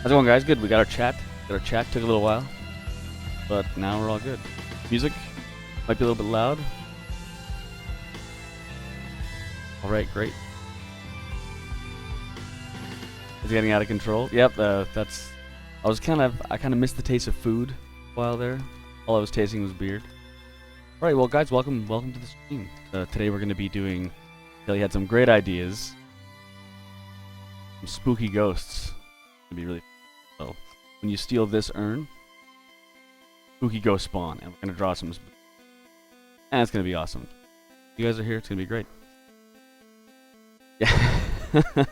How's it going, guys? Good. We got our chat. Took a little while, but now we're all good. Music might be a little bit loud. All right, great. It's getting out of control. Yep, that's. I kind of missed the taste of food while there. All I was tasting was beard. All right, well, guys, welcome to the stream. Today we're going to be doing. Kelly had some great ideas. Some spooky ghosts. It'd be really. So, when you steal this urn, spooky ghost spawn, and we're gonna draw some. And it's gonna be awesome. You guys are here. It's gonna be great. Yeah,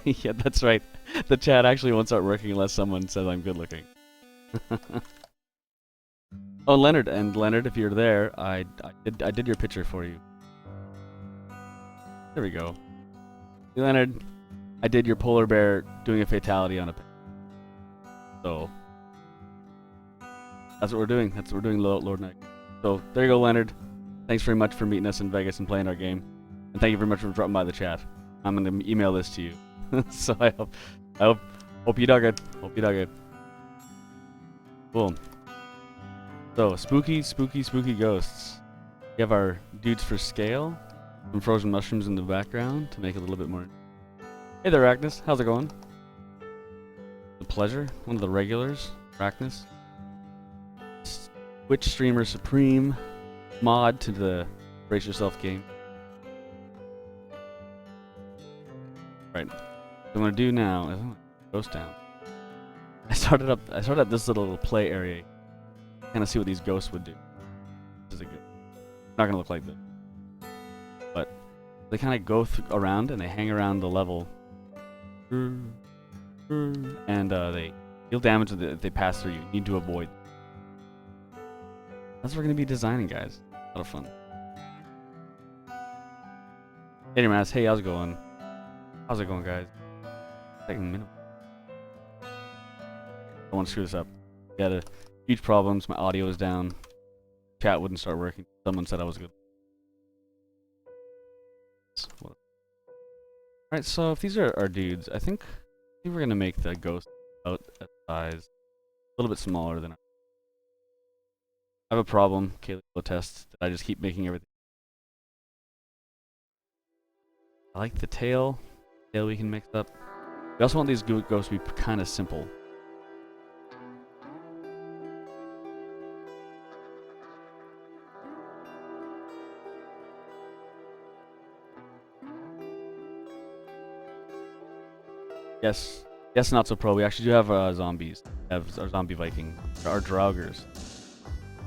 yeah, that's right. The chat actually won't start working unless someone says I'm good looking. Oh, Leonard, if you're there, I did your picture for you. There we go. Hey, Leonard, I did your polar bear doing a fatality on a. So that's what we're doing. That's what we're doing, Lord Knight. So there you go, Leonard. Thanks very much for meeting us in Vegas and playing our game, and thank you very much for dropping by the chat. I'm gonna email this to you. So I hope you dug it. Hope you dug it. Cool. So spooky ghosts. We have our dudes for scale, some frozen mushrooms in the background to make it a little bit more. Hey there, Agnes. How's it going? The pleasure, one of the regulars, Arachnus. Twitch streamer supreme, mod to the Brace Yourself game. Right, what I'm gonna do now is ghost town. I started this little play area, kind of see what these ghosts would do. This is a good. Not gonna look like this, but they kind of go around and they hang around the level. And they deal damage if they pass through you. You need to avoid. That's what we're going to be designing, guys. A lot of fun. Hey, your mask. Hey, how's it going? How's it going, guys? Taking a minute. I don't want to screw this up. We had huge problems. My audio was down. Chat wouldn't start working. Someone said I was good. Alright, so if these are our dudes, I think we're gonna make the ghost out at size a little bit smaller than I have a problem. Kaylee will attest that I just keep making everything. I like the tail. Tail we can mix up. We also want these ghosts to be kind of simple. Yes, not so pro. We actually do have zombies. We have our zombie Viking, our Draugrs.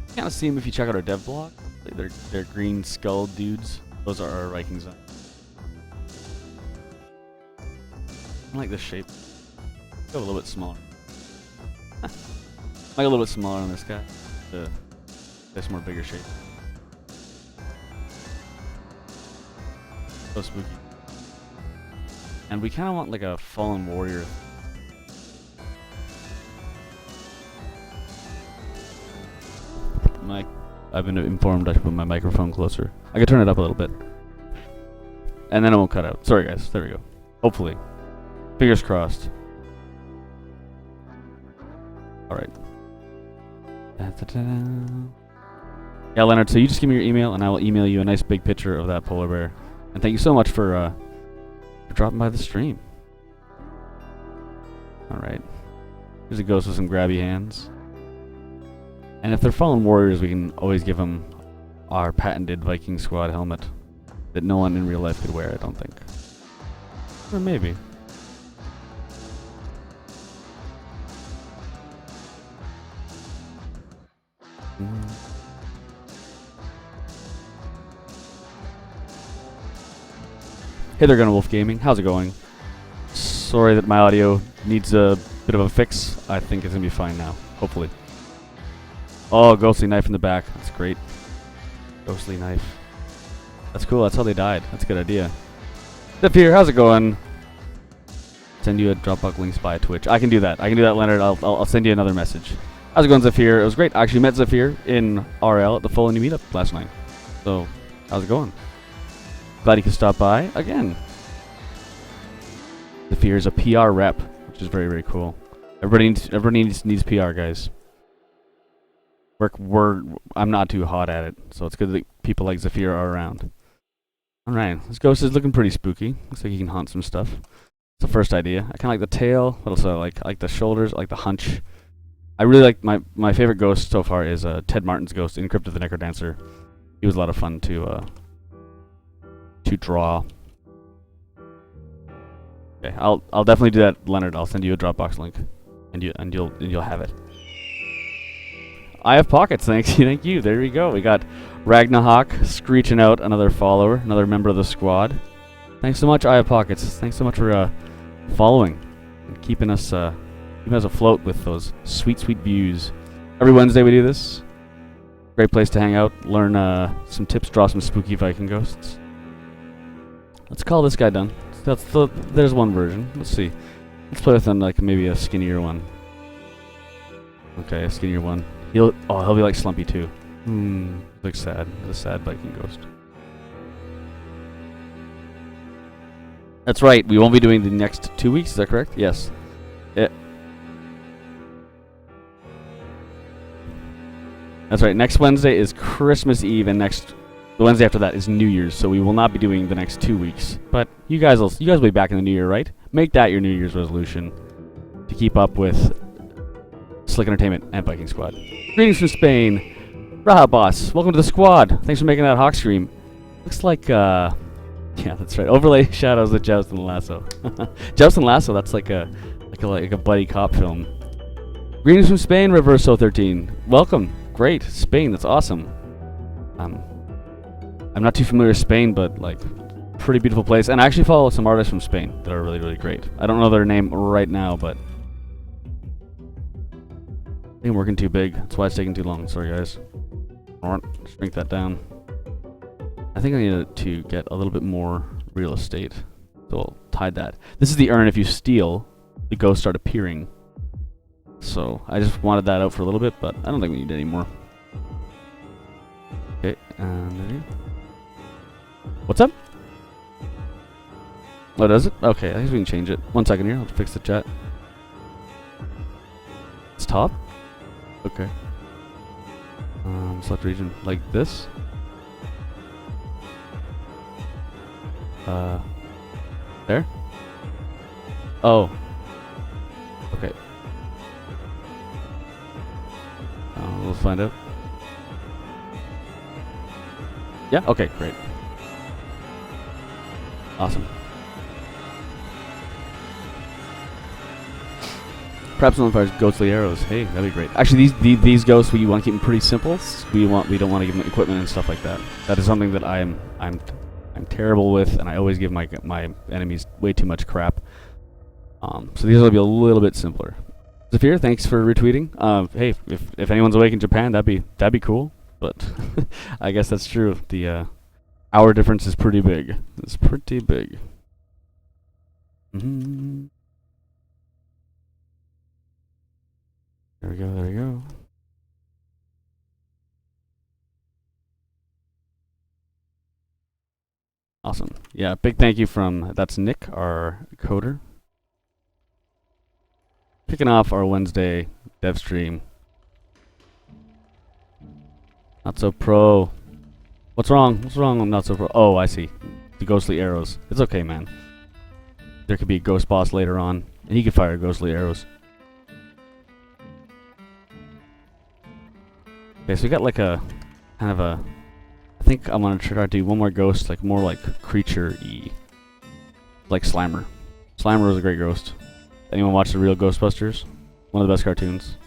You kind of see them if you check out our dev blog. They're green skull dudes. Those are our Vikings. I like this shape. Go a little bit smaller. Like a little bit smaller on this guy. This more bigger shape. So spooky. And we kind of want like a fallen warrior. I've been informed I should put my microphone closer. I can turn it up a little bit. And then it won't cut out. Sorry guys, there we go. Hopefully. Fingers crossed. Alright. Yeah, Leonard, so you just give me your email and I will email you a nice big picture of that polar bear. And thank you so much for dropping by the stream. Alright. Here's a ghost with some grabby hands. And if they're fallen warriors, we can always give them our patented Viking squad helmet that no one in real life could wear, I don't think. Or maybe. Hey there, Gunna Wolf Gaming. How's it going? Sorry that my audio needs a bit of a fix. I think it's gonna be fine now. Hopefully. Oh, ghostly knife in the back. That's great. Ghostly knife. That's cool. That's how they died. That's a good idea. Zephyr, how's it going? Send you a Dropbox links by Twitch. I can do that. Leonard. I'll send you another message. How's it going, Zephyr? It was great. I actually met Zephyr in RL at the Full Indie Meetup last night. So, how's it going? Glad you could stop by again. Zephyr is a PR rep, which is very, very cool. Everybody needs PR, guys. I'm not too hot at it, so it's good that people like Zafir are around. All right, this ghost is looking pretty spooky. Looks like he can haunt some stuff. It's the first idea. I kind of like the tail, but also I like the shoulders, I like the hunch. I really like my favorite ghost so far is Ted Martin's ghost in Crypt of the Necrodancer. He was a lot of fun to draw. Okay, I'll definitely do that, Leonard. I'll send you a Dropbox link, and you'll have it. I have pockets. Thank you. There we go. We got Ragnahawk screeching out, another follower, another member of the squad. Thanks so much, I have pockets. Thanks so much for following and keeping us afloat with those sweet views. Every Wednesday we do this. Great place to hang out, learn some tips, draw some spooky Viking ghosts. Let's call this guy done. There's one version. Let's see. Let's play with like maybe a skinnier one. Okay, a skinnier one. He'll be like Slumpy too. Looks sad. The sad Viking ghost. That's right. We won't be doing the next 2 weeks. Is that correct? Yes. That's right. Next Wednesday is Christmas Eve, and the Wednesday after that is New Year's. So we will not be doing the next 2 weeks. But you guys will be back in the new year, right? Make that your New Year's resolution to keep up with Slick Entertainment and Viking Squad. Greetings from Spain. Raha Boss, welcome to the squad. Thanks for making that hawk scream. Looks like, yeah, that's right. Overlay shadows with Joust and Lasso. Joust and Lasso, that's like a buddy cop film. Greetings from Spain, Reverso 13. Welcome. Great. Spain, that's awesome. I'm not too familiar with Spain, but like, pretty beautiful place. And I actually follow some artists from Spain that are really, really great. I don't know their name right now, but I think I'm working too big. That's why it's taking too long. Sorry, guys. Alright, shrink that down. I think I need to get a little bit more real estate. So I'll hide that. This is the urn. If you steal, the ghosts start appearing. So I just wanted that out for a little bit, but I don't think we need any more. Okay, and there you go. What's up? Oh, does it? Okay, I think we can change it. 1 second here. I'll fix the chat. It's top? Okay. Select region like this. There? Oh. Okay. We'll find out. Yeah? Okay, great. Awesome. Perhaps one fires ghostly arrows. Hey, that'd be great. Actually, these ghosts, we want to keep them pretty simple. We don't want to give them equipment and stuff like that. That is something that I'm terrible with, and I always give my enemies way too much crap. So these will be a little bit simpler. Zafir, thanks for retweeting. Hey, if anyone's awake in Japan, that'd be cool. But I guess that's true. The hour difference is pretty big. It's pretty big. Mm-hmm. There we go, there we go. Awesome. Yeah, big thank you that's Nick, our coder. Kicking off our Wednesday dev stream. Not so pro. What's wrong? What's wrong with not so pro? Oh, I see. The ghostly arrows. It's okay, man. There could be a ghost boss later on, and he could fire ghostly arrows. Okay, so we got like a kind of a. I think I'm gonna try to do one more ghost, like more like creature-y, like Slimer. Slimer was a great ghost. Anyone watch the real Ghostbusters? One of the best cartoons.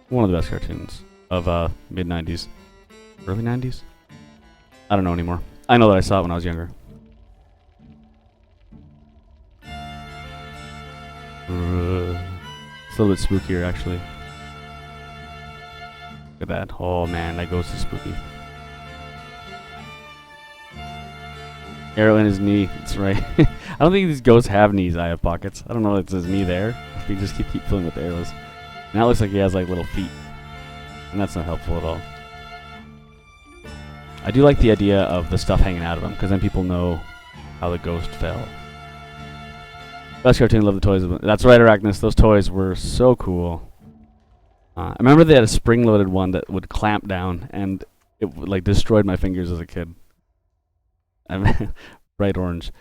One of the best cartoons of mid '90s, early '90s. I don't know anymore. I know that I saw it when I was younger. It's a little bit spookier, actually. Look at that. Oh man, that ghost is spooky. Arrow in his knee. That's right. I don't think these ghosts have knees. I have pockets. I don't know if it's his knee there. We just keep filling with arrows. Now it looks like he has like little feet, and that's not helpful at all. I do like the idea of the stuff hanging out of him, because then people know how the ghost fell. Best cartoon, love the toys. That's right, Arachnus. Those toys were so cool. I remember they had a spring-loaded one that would clamp down, and it like destroyed my fingers as a kid. I'm bright orange.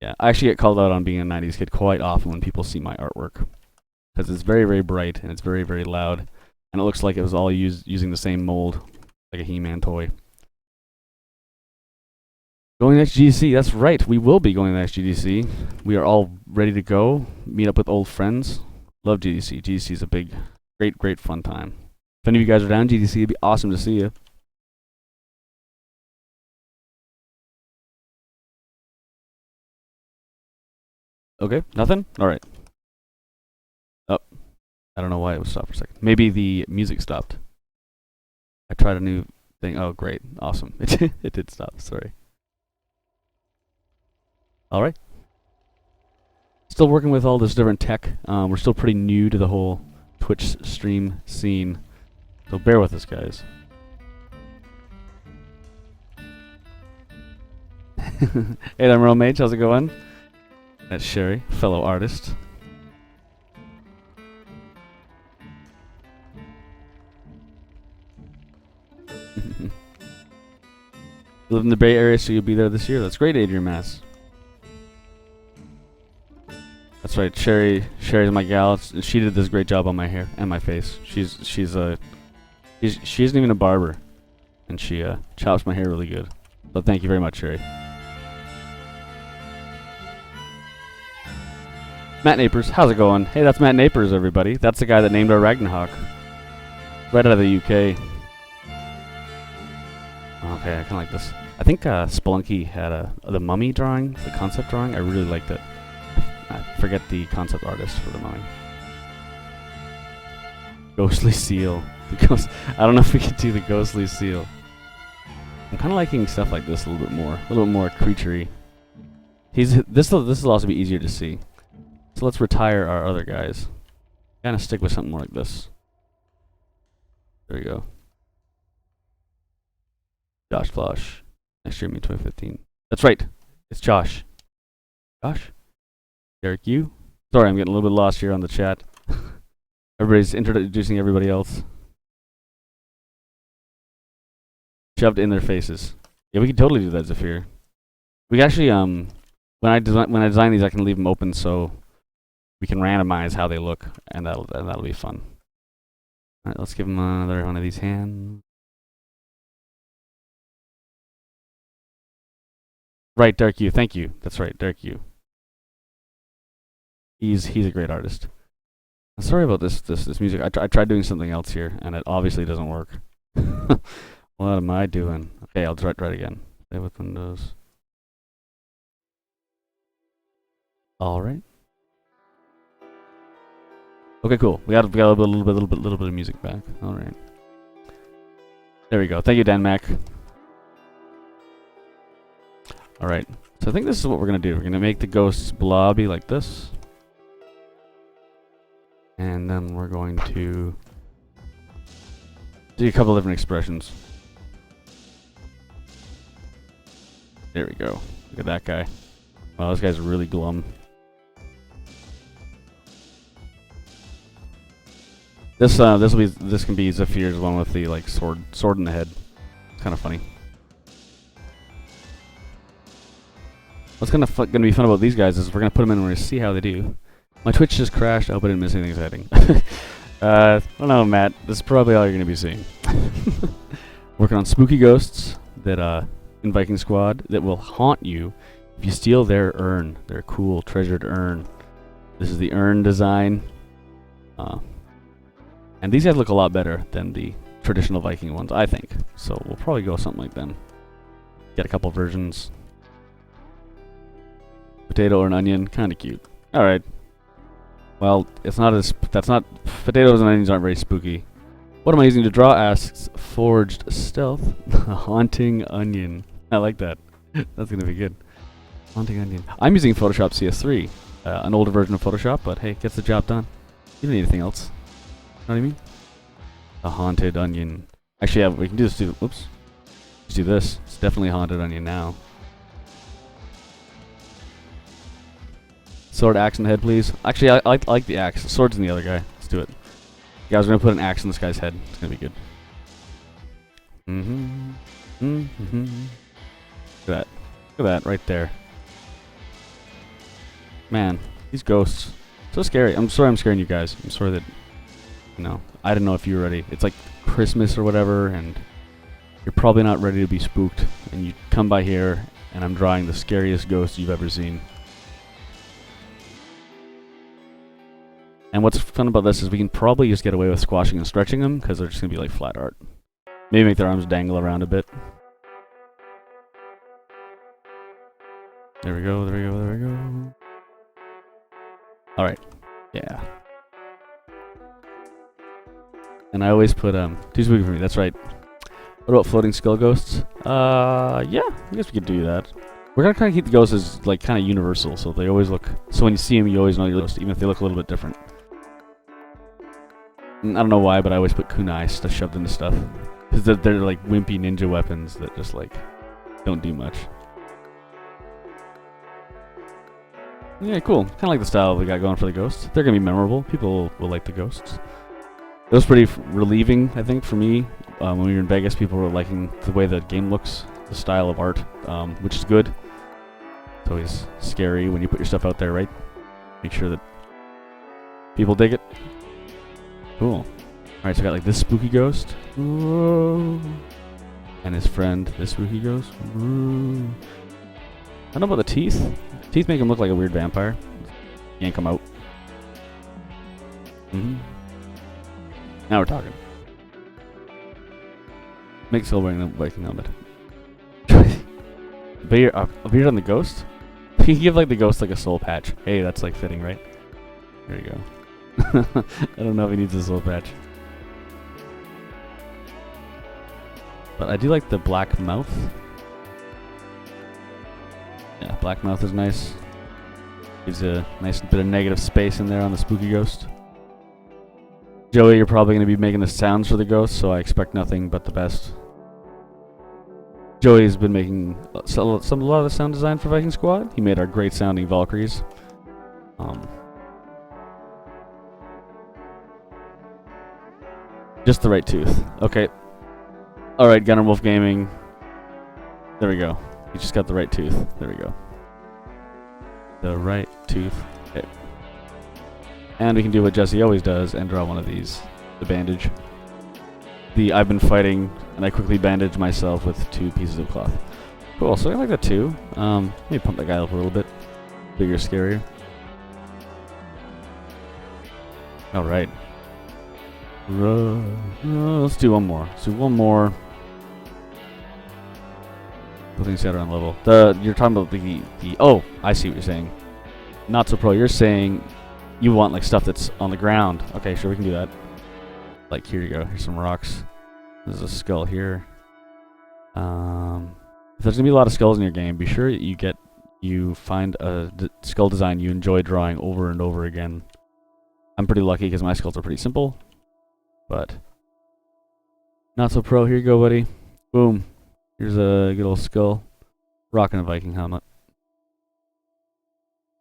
Yeah, I actually get called out on being a 90s kid quite often when people see my artwork. Because it's very, very bright, and it's very, very loud. And it looks like it was all using the same mold, like a He-Man toy. Going next GDC, that's right. We will be going next GDC. We are all ready to go, meet up with old friends. Love GDC. GDC is a big, great, great fun time. If any of you guys are down GDC, it'd be awesome to see you. Okay, nothing? Alright. Oh, I don't know why it was stopped for a second. Maybe the music stopped. I tried a new thing. Oh, great. Awesome. It did stop, sorry. Alright. Still working with all this different tech. We're still pretty new to the whole Twitch stream scene. So bear with us, guys. Hey, I'm Romage. How's it going? That's Sherry, fellow artist. Live in the Bay Area, so you'll be there this year. That's great, Adrian Mass. That's right, Sherry's my gal. She did this great job on my hair and my face. She isn't even a barber, and she chops my hair really good. So thank you very much, Sherry. Matt Napers, how's it going? Hey, that's Matt Napers, everybody. That's the guy that named our Ragnarok. Right out of the UK. Okay, I kind of like this. I think Spelunky had the Mummy drawing, the concept drawing. I really liked it. I forget the concept artist for the Mummy. Ghostly Seal. I don't know if we could do the Ghostly Seal. I'm kind of liking stuff like this a little bit more creaturey. This will also be easier to see. So let's retire our other guys. Kind of stick with something more like this. There we go. Josh Flosh. Next year, 2015. That's right. It's Josh. Josh? Derek, you? Sorry, I'm getting a little bit lost here on the chat. Everybody's introducing everybody else. Shoved in their faces. Yeah, we can totally do that, Zafir. We can actually, when I design these, I can leave them open so we can randomize how they look, and that'll be fun. All right, let's give them another one of these hands. Right, Derek Yu. Thank you. That's right, Derek Yu. He's a great artist. I'm sorry about this music. I tried doing something else here, and it obviously doesn't work. What am I doing? Okay, I'll try it again. Stay with Windows. All right. Okay, cool. We got a little bit of music back. All right. There we go. Thank you, Dan Mac. All right. So I think this is what we're gonna do. We're gonna make the ghosts blobby like this, and then we're going to do a couple different expressions. There we go. Look at that guy. Wow, this guy's really glum. This can be Zafir's one with the like sword in the head. It's kind of funny. What's gonna be fun about these guys is we're gonna put them in and we're gonna see how they do. My Twitch just crashed. I hope I didn't miss anything exciting. I don't know, Matt. This is probably all you're gonna be seeing. Working on spooky ghosts that in Viking Squad that will haunt you if you steal their urn, their cool treasured urn. This is the urn design. And these guys look a lot better than the traditional Viking ones, I think. So we'll probably go something like them. Get a couple versions. Potato or an onion, kind of cute. All right. Well, potatoes and onions aren't very spooky. What am I using to draw? Asks Forged Stealth. Haunting onion. I like that. That's gonna be good. Haunting onion. I'm using Photoshop CS3, an older version of Photoshop, but hey, gets the job done. You don't need anything else. Know what I mean? A haunted onion. Actually, yeah, we can do this too. Whoops. Let's do this. It's definitely a haunted onion now. Sword, axe in the head, please. Actually, I like the axe. The sword's in the other guy. Let's do it. Yeah, I was gonna put an axe in this guy's head. It's gonna be good. Look at that. Look at that right there. Man, these ghosts. So scary. I'm sorry I'm scaring you guys. I'm sorry that, you know, I didn't know if you were ready. It's like Christmas or whatever, and you're probably not ready to be spooked. And you come by here, and I'm drawing the scariest ghost you've ever seen. And what's fun about this is we can probably just get away with squashing and stretching them, because they're just going to be like flat art. Maybe make their arms dangle around a bit. There we go, there we go, there we go. Alright. Yeah. And I always put, too spooky for me, that's right. What about floating skull ghosts? Yeah, I guess we could do that. We're gonna kind of keep the ghosts as, like, kind of universal, so they always look, so when you see them, you always know your ghost, even if they look a little bit different. And I don't know why, but I always put kunai stuff shoved into stuff. Because they're like wimpy ninja weapons that just, like, don't do much. Yeah, cool. Kind of like the style we got going for the ghosts. They're going to be memorable. People will like the ghosts. It was pretty relieving, I think, for me. When we were in Vegas, people were liking the way the game looks, the style of art, which is good. It's always scary when you put your stuff out there, right? Make sure that people dig it. Cool. Alright, so I got like this spooky ghost. Whoa. And his friend, this spooky ghost. Whoa. I don't know about the teeth. Teeth make him look like a weird vampire. Yank him out. Now we're talking. Make Skull wearing the Viking helmet. A beard on the ghost? You can give like the ghost like a soul patch. Hey, that's like fitting, right? There you go. I don't know if he needs a soul patch. But I do like the black mouth. Yeah, black mouth is nice. Gives a nice bit of negative space in there on the spooky ghost. Joey, you're probably going to be making the sounds for the ghost, so I expect nothing but the best. Joey's been making a lot of the sound design for Viking Squad. He made our great sounding Valkyries. Just the right tooth. Okay. Alright, Gunner Wolf Gaming. There we go. You just got the right tooth. There we go. The right tooth. Okay. And we can do what Jesse always does and draw one of these. The bandage. I've been fighting, and I quickly bandage myself with 2 pieces of cloth. Cool, so I like that too. Maybe pump that guy up a little bit. Bigger, scarier. Alright. Let's do one more. Let's do one more. Putting set on level. You're talking about the oh, I see what you're saying. Not so pro. You're saying you want like stuff that's on the ground. Okay, sure, we can do that. Like here you go. Here's some rocks. There's a skull here. If there's gonna be a lot of skulls in your game, be sure you find a skull design you enjoy drawing over and over again. I'm pretty lucky because my skulls are pretty simple, but not so pro. Here you go, buddy. Boom. Here's a good old skull. Rocking a Viking helmet.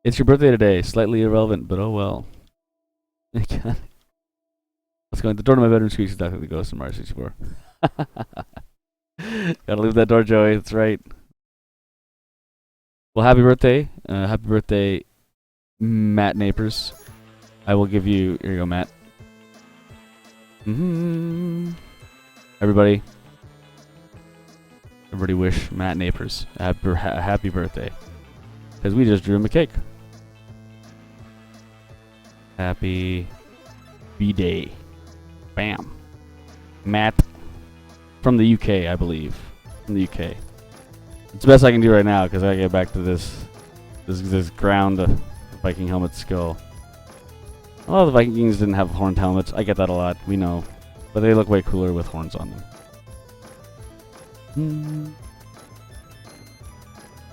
It's your birthday today. Slightly irrelevant, but oh well. Let's go. The door to my bedroom squeaks exactly like the ghost in Mario 64. Gotta leave that door, Joey. That's right. Well, happy birthday. Happy birthday, Matt Napers. I will give you... Here you go, Matt. Everybody wish Matt Napers a happy birthday. Because we just drew him a cake. Happy B-Day. Bam. Matt. From the UK, I believe. From the UK. It's the best I can do right now because I get back to this ground Viking helmet skull. A lot of the Vikings didn't have horned helmets. I get that a lot. We know. But they look way cooler with horns on them.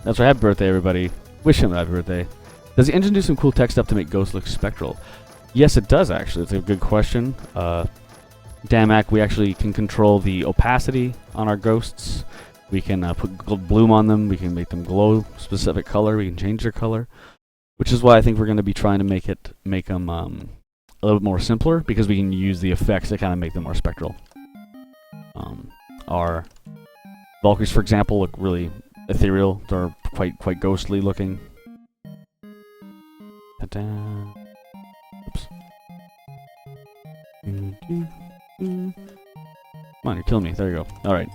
That's right. Happy birthday, everybody. Wish him a happy birthday. Does the engine do some cool tech stuff to make ghosts look spectral? Yes, it does, actually. It's a good question. Damac, we actually can control the opacity on our ghosts. We can put bloom on them. We can make them glow specific color. We can change their color. which is why I think we're going to be trying to make them a little bit more simpler, because we can use the effects to kind of make them more spectral. Our Valkyries, for example, look really ethereal. They're quite ghostly looking. Ta-da. Oops. Come on, you're killing me. There you go. All right.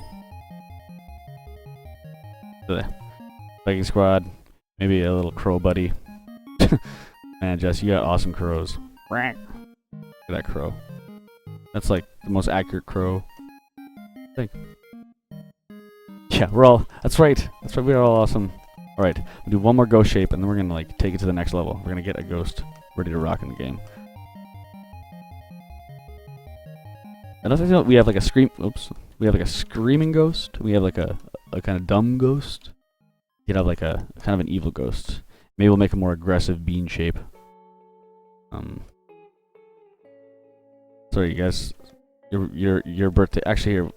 Viking squad. Maybe a little crow buddy. Man, Jess, you got awesome crows. Look at that crow. That's like the most accurate crow. I think. Yeah, we're all. That's right. That's right. We're all awesome. All right, we'll do one more ghost shape, and then we're gonna like take it to the next level. We're gonna get a ghost ready to rock in the game. And I think we have like a scream. Oops. We have like a screaming ghost. We have like a kind of dumb ghost. You have like a kind of an evil ghost. Maybe we'll make a more aggressive bean shape. Sorry, you guys. Your birthday. Actually, here,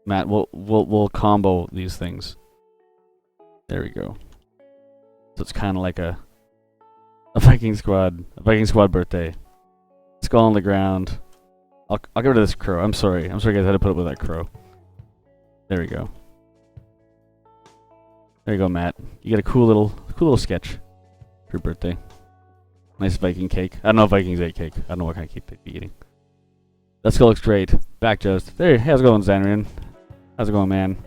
Matt. We'll combo these things. There we go. So it's kind of like a Viking squad birthday. Skull on the ground. I'll get rid of this crow. I'm sorry, guys. I had to put up with that crow. There we go. There you go, Matt. You get a cool little sketch for your birthday. Nice Viking cake. I don't know if Vikings ate cake. I don't know what kind of cake they'd be eating. That skull looks great. Back just. There. How's it going, Zanrian? How's it going, man?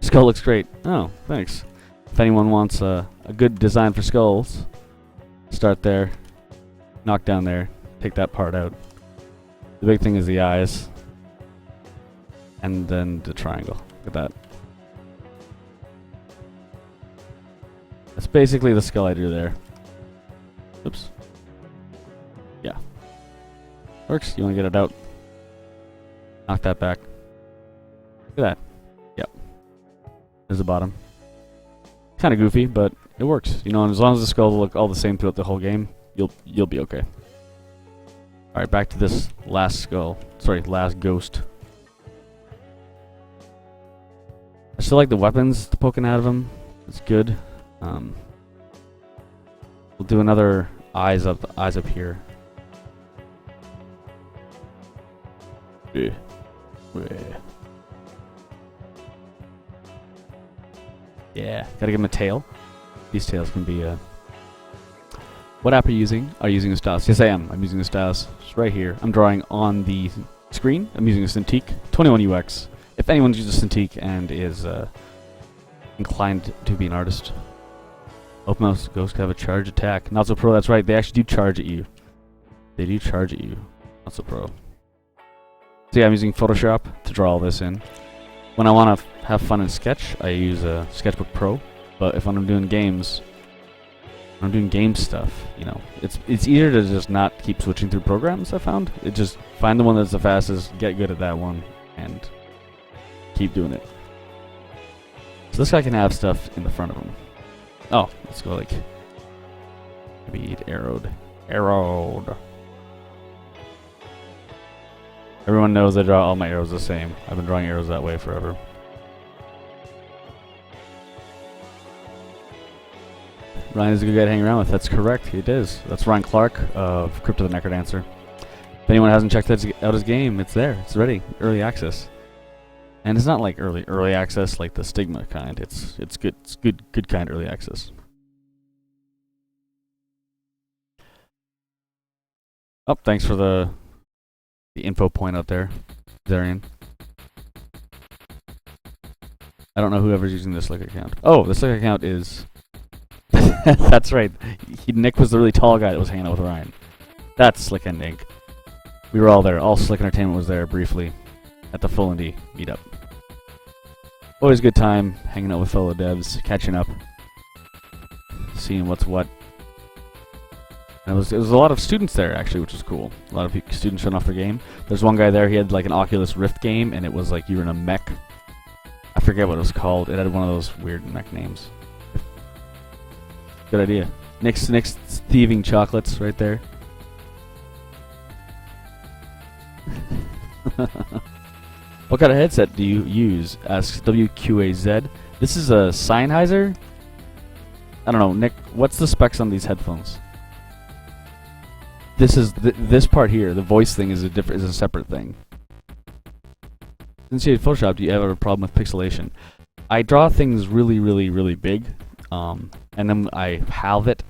Skull looks great. Oh, thanks. If anyone wants a good design for skulls, start there. Knock down there. Take that part out. The big thing is the eyes. And then the triangle. Look at that. That's basically the skull I drew there. Oops. Yeah. Works. You want to get it out. Knock that back. Look at that. Yep. There's the bottom. Kind of goofy, but it works. You know, and as long as the skulls look all the same throughout the whole game, you'll be okay. All right, back to this last skull. Sorry, last ghost. I still like the weapons poking out of him. It's good. We'll do another eyes up here. Yeah. Yeah, gotta give him a tail. These tails can be What app are you using? Are you using a stylus? Yes, I am. I'm using a stylus. It's right here. I'm drawing on the screen. I'm using a Cintiq 21UX. If anyone's used a Cintiq and is inclined to be an artist. Open mouse ghosts have a charge attack. Not so pro, that's right. They actually do charge at you. They do charge at you. Not so pro. So yeah, I'm using Photoshop to draw all this in. When I want to have fun and sketch, I use a Sketchbook Pro. But if I'm doing games, when I'm doing game stuff, you know, it's easier to just not keep switching through programs, I found. It just find the one that's the fastest, get good at that one, and keep doing it. So this guy can have stuff in the front of him. Oh, let's go like maybe arrowed. Arrowed. Everyone knows I draw all my arrows the same. I've been drawing arrows that way forever. Ryan is a good guy to hang around with. That's correct. It is. That's Ryan Clark of Crypto the Necrodancer. If anyone hasn't checked out his game, it's there. It's ready. Early access. And it's not like early access like the Stigma kind. It's good. It's good kind early access. Oh, thanks for the info point out there, Zarian. I don't know whoever's using this Slick account. Oh, the Slick account is... That's right. Nick was the really tall guy that was hanging out with Ryan. That's Slick and Inc. We were all there. All Slick Entertainment was there briefly at the Full Indie meetup. Always a good time hanging out with fellow devs, catching up, seeing what's what. And it was a lot of students there actually, which was cool. A lot of students showing off their game. There's one guy there. He had like an Oculus Rift game, and it was like you were in a mech. I forget what it was called. It had one of those weird mech names. Good idea. Nick's thieving chocolates right there. What kind of headset do you use? Asks WQAZ. This is a Sennheiser. I don't know, Nick. What's the specs on these headphones? This is this part here. The voice thing is a separate thing. Since you had Photoshop, do you ever have a problem with pixelation? I draw things really, really, really big, and then I halve it,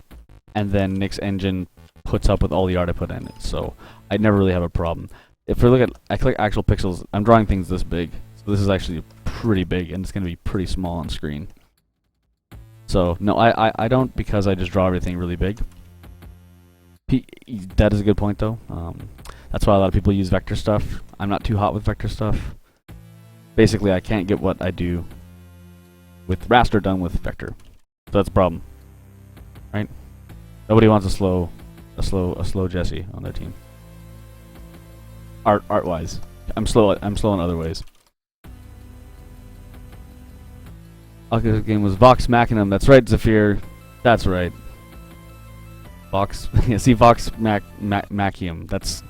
and then Nick's engine puts up with all the art I put in it. So I never really have a problem. If we look at I click actual pixels, I'm drawing things this big. So this is actually pretty big, and it's going to be pretty small on screen. So no, I don't, because I just draw everything really big. That is a good point though. That's why a lot of people use vector stuff. I'm not too hot with vector stuff. Basically, I can't get what I do with raster done with vector. So that's a problem, right? Nobody wants a slow Jesse on their team. Art wise, I'm slow in other ways. Okay, the game was Vox Machinum. That's right, Zafir. That's right. Vox. Yeah, see, Vox Machium. That's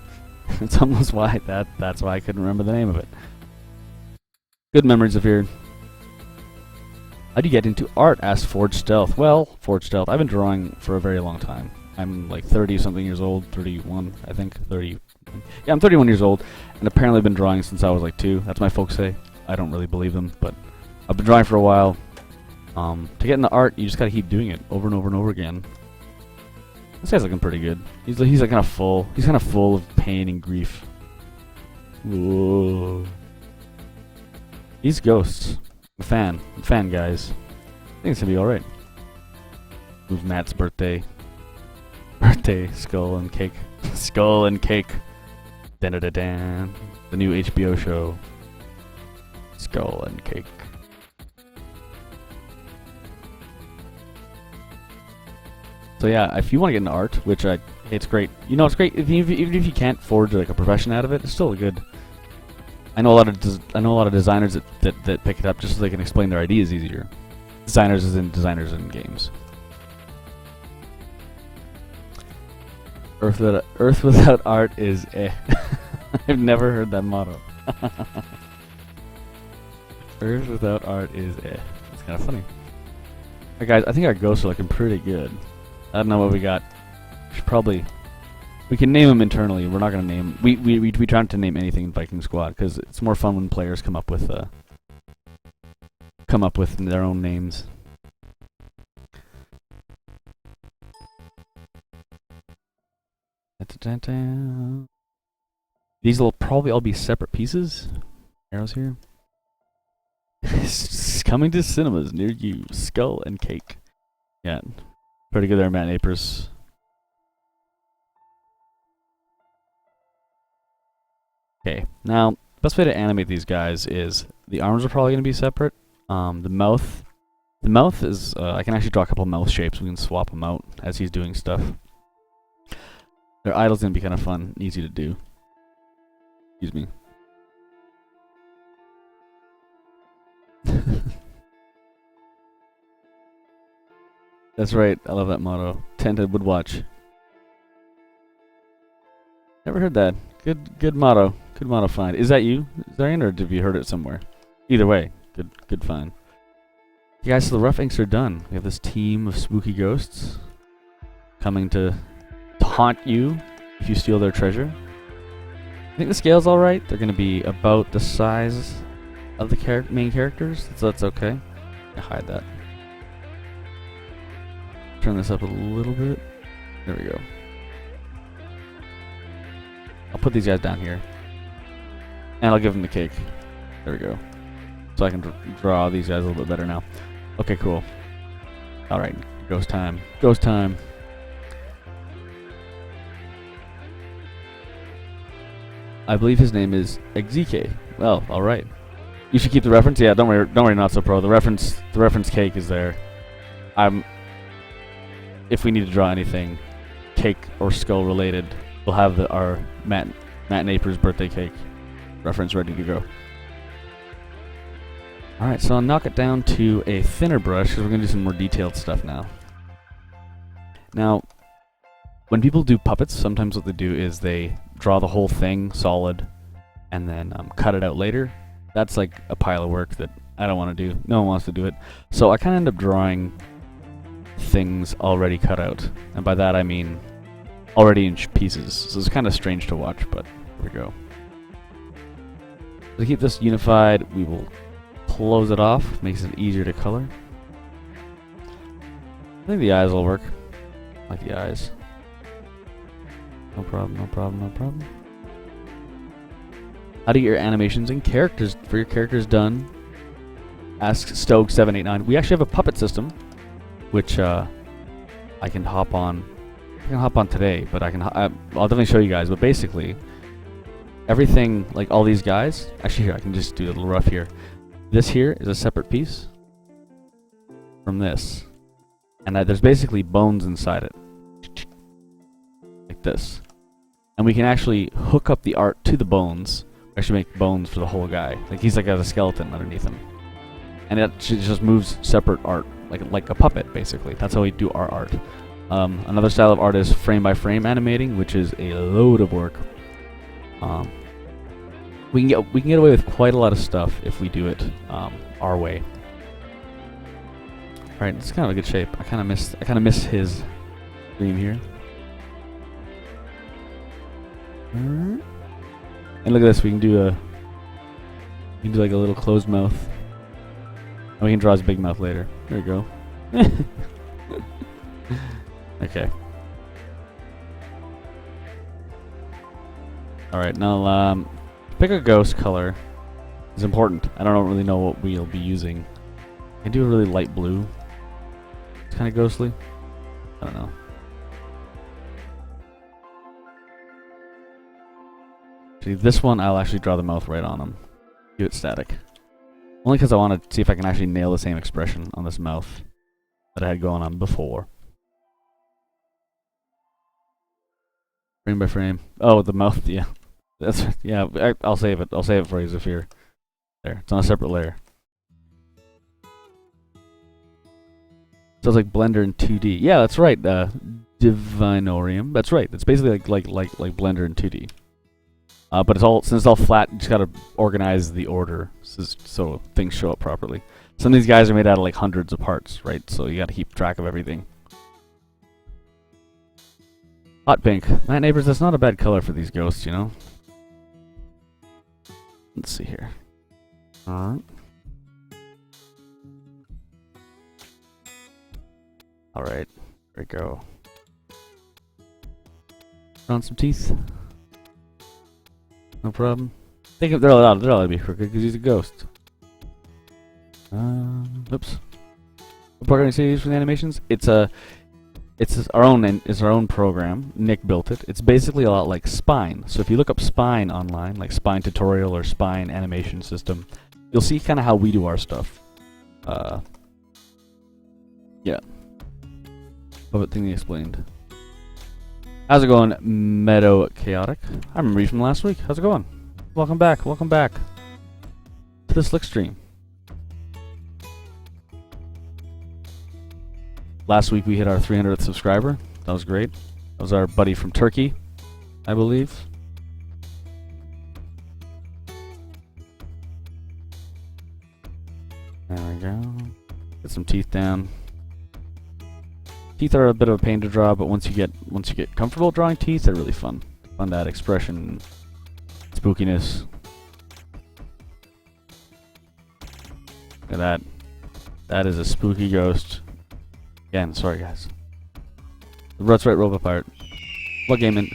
almost why that's why I couldn't remember the name of it. Good memories, Zafir. How do you get into art? Asked Forge Stealth. Well, Forge Stealth, I've been drawing for a very long time. I'm like 30-something years old, 31, I think, 30. Yeah, I'm 31 years old, and apparently I've been drawing since I was like 2. That's what my folks say. I don't really believe them, but I've been drawing for a while. To get into art, you just gotta keep doing it over and over and over again. This guy's looking pretty good. He's like kind of full. He's kind of full of pain and grief. Whoa. These ghosts. I'm a fan, guys. I think it's gonna be alright. It was Matt's birthday. Skull and Cake. Skull and Cake. Dan-da-da-dan. The new HBO show. Skull and Cake. So yeah, if you want to get into art, which it's great. You know, it's great even if you can't forge like a profession out of it. It's still good. I know a lot of designers that pick it up just so they can explain their ideas easier. Designers in games. Earth without art is eh. I've never heard that motto. Earth without art is eh. It's kind of funny. Alright guys, I think our ghosts are looking pretty good. I don't know what we got. We can name them internally. We're not gonna name. We try not to name anything in Viking Squad because it's more fun when players come up with their own names. These will probably all be separate pieces. Arrows here. It's coming to cinemas near you. Skull and Cake. Yeah, pretty good there, Matt Napers. Okay, now best way to animate these guys is the arms are probably going to be separate. The mouth is I can actually draw a couple mouth shapes. We can swap them out as he's doing stuff. Their idle's going to be kind of fun, easy to do. Excuse me. That's right. I love that motto. Tented would watch. Never heard that. Good motto. Good motto find. Is that you, Zarian, or have you heard it somewhere? Either way, good find. Yeah, guys, so the rough inks are done. We have this team of spooky ghosts coming to haunt you if you steal their treasure. I think the scale's alright. They're going to be about the size of the main characters, so that's okay. I hide that. Turn this up a little bit. There we go. I'll put these guys down here. And I'll give them the cake. There we go. So I can draw these guys a little bit better now. Okay, cool. Alright, ghost time. Ghost time. I believe his name is Exike. Well, alright. You should keep the reference? Yeah, don't worry, not so pro. The reference cake is there. If we need to draw anything cake or skull related, we'll have our Matt Napers birthday cake reference ready to go. Alright, so I'll knock it down to a thinner brush because we're going to do some more detailed stuff now. Now, when people do puppets, sometimes what they do is they draw the whole thing solid and then cut it out later. That's like a pile of work that I don't want to do. No one wants to do it. So I kind of end up drawing things already cut out. And by that I mean already in pieces. So it's kind of strange to watch, but here we go. To keep this unified, we will close it off. Makes it easier to color. I think the eyes will work. I like the eyes. No problem, no problem, no problem. How to get your animations and characters for your characters done? Ask Stoke789. We actually have a puppet system, which I can hop on. I can hop on today, but I'll definitely show you guys. But basically, everything like all these guys. Actually, here I can just do a little rough here. This here is a separate piece from this, and there's basically bones inside it, like this. And we can actually hook up the art to the bones. Actually, make bones for the whole guy. Like he's like a skeleton underneath him. And it just moves separate art, like a puppet, basically. That's how we do our art. Another style of art is frame-by-frame animating, which is a load of work. We can get away with quite a lot of stuff if we do it our way. All right, it's kind of a good shape. I kind of miss his dream here. And look at this. We can do like a little closed mouth. And we can draw his big mouth later. There we go. Okay. Alright, now pick a ghost color. It's important. I don't really know what we'll be using. I can do a really light blue. It's kind of ghostly. I don't know. See, this one I'll actually draw the mouth right on him. Do it static. Only because I want to see if I can actually nail the same expression on this mouth that I had going on before. Frame by frame. Oh, the mouth, yeah. That's yeah, I'll save it. I'll save it for you, Zafir. There, it's on a separate layer. So it's like Blender in 2D. Yeah, that's right. Divinorium. That's right. It's basically like Blender in 2D. But since it's all flat, you just gotta organize the order so things show up properly. Some of these guys are made out of like hundreds of parts, right? So you gotta keep track of everything. Hot pink. Night Neighbors, that's not a bad color for these ghosts, you know? Let's see here. Alright. Alright, there we go. On some teeth. No problem. Think they're allowed to be crooked because he's a ghost. Oops. What programming series for the animations? It's our own program. Nick built it. It's basically a lot like Spine. So if you look up Spine online, like Spine Tutorial or Spine Animation System, you'll see kind of how we do our stuff. Yeah. Puppet Thingy Explained. How's it going, Meadow Chaotic? I remember you from last week. How's it going? Welcome back. Welcome back to the Slick Stream. Last week we hit our 300th subscriber. That was great. That was our buddy from Turkey, I believe. There we go. Get some teeth down. Teeth are a bit of a pain to draw, but once you get comfortable drawing teeth, they're really fun. Fun to add expression, spookiness. Look at that. That is a spooky ghost. Again, sorry guys. That's right, Robot Pirate. What game in?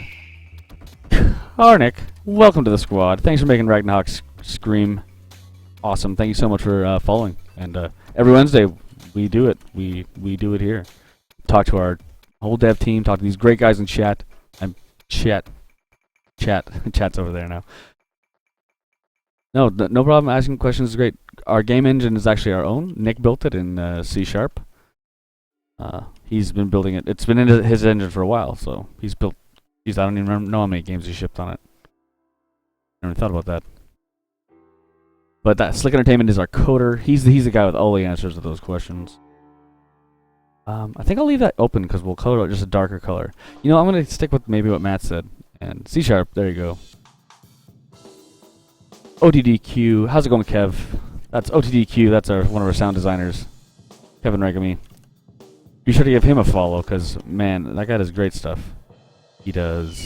Arnick, welcome to the squad. Thanks for making Ragnarok scream awesome. Thank you so much for following. And every Wednesday we do it. We do it here. Talk to our whole dev team. Talk to these great guys in chat. And chat's over there now. No problem. Asking questions is great. Our game engine is actually our own. Nick built it in C#. He's been building it. It's been in his engine for a while, so he's built. I don't even know how many games he shipped on it. Never thought about that. But that Slick Entertainment is our coder. He's the guy with all the answers to those questions. I think I'll leave that open because we'll color it just a darker color. You know, I'm gonna stick with maybe what Matt said and C#. There you go. OTDQ. How's it going, Kev? That's OTDQ. That's one of our sound designers, Kevin Regami. Be sure to give him a follow, because, man, that guy does great stuff. He does.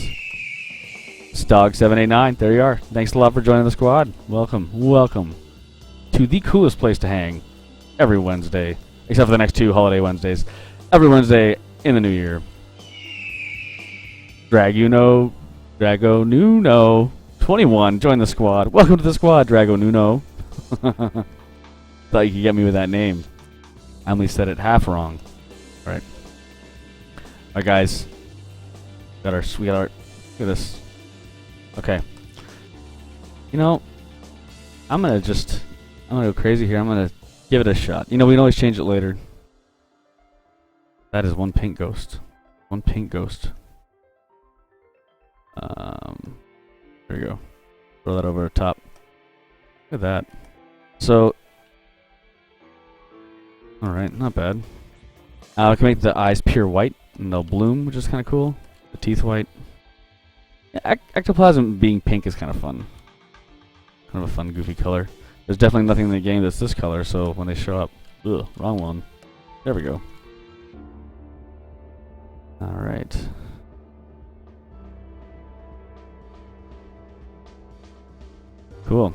Stog789, there you are. Thanks a lot for joining the squad. Welcome, welcome to the coolest place to hang every Wednesday, except for the next 2 holiday Wednesdays. Every Wednesday in the new year. Drago Nuno 21, join the squad. Welcome to the squad, Drago Nuno. Thought you could get me with that name. I only said it half wrong. Alright. Alright, guys. We got our. Look at this. Okay. You know, I'm gonna go crazy here. I'm gonna give it a shot. You know, we can always change it later. That is one pink ghost. One pink ghost. There we go. Throw that over the top. Look at that. So, alright, not bad. I can make the eyes pure white and they'll bloom, which is kind of cool. The teeth white. Yeah, ectoplasm being pink is kind of fun. Kind of a fun, goofy color. There's definitely nothing in the game that's this color, so when they show up, ugh, wrong one. There we go. Alright. Cool.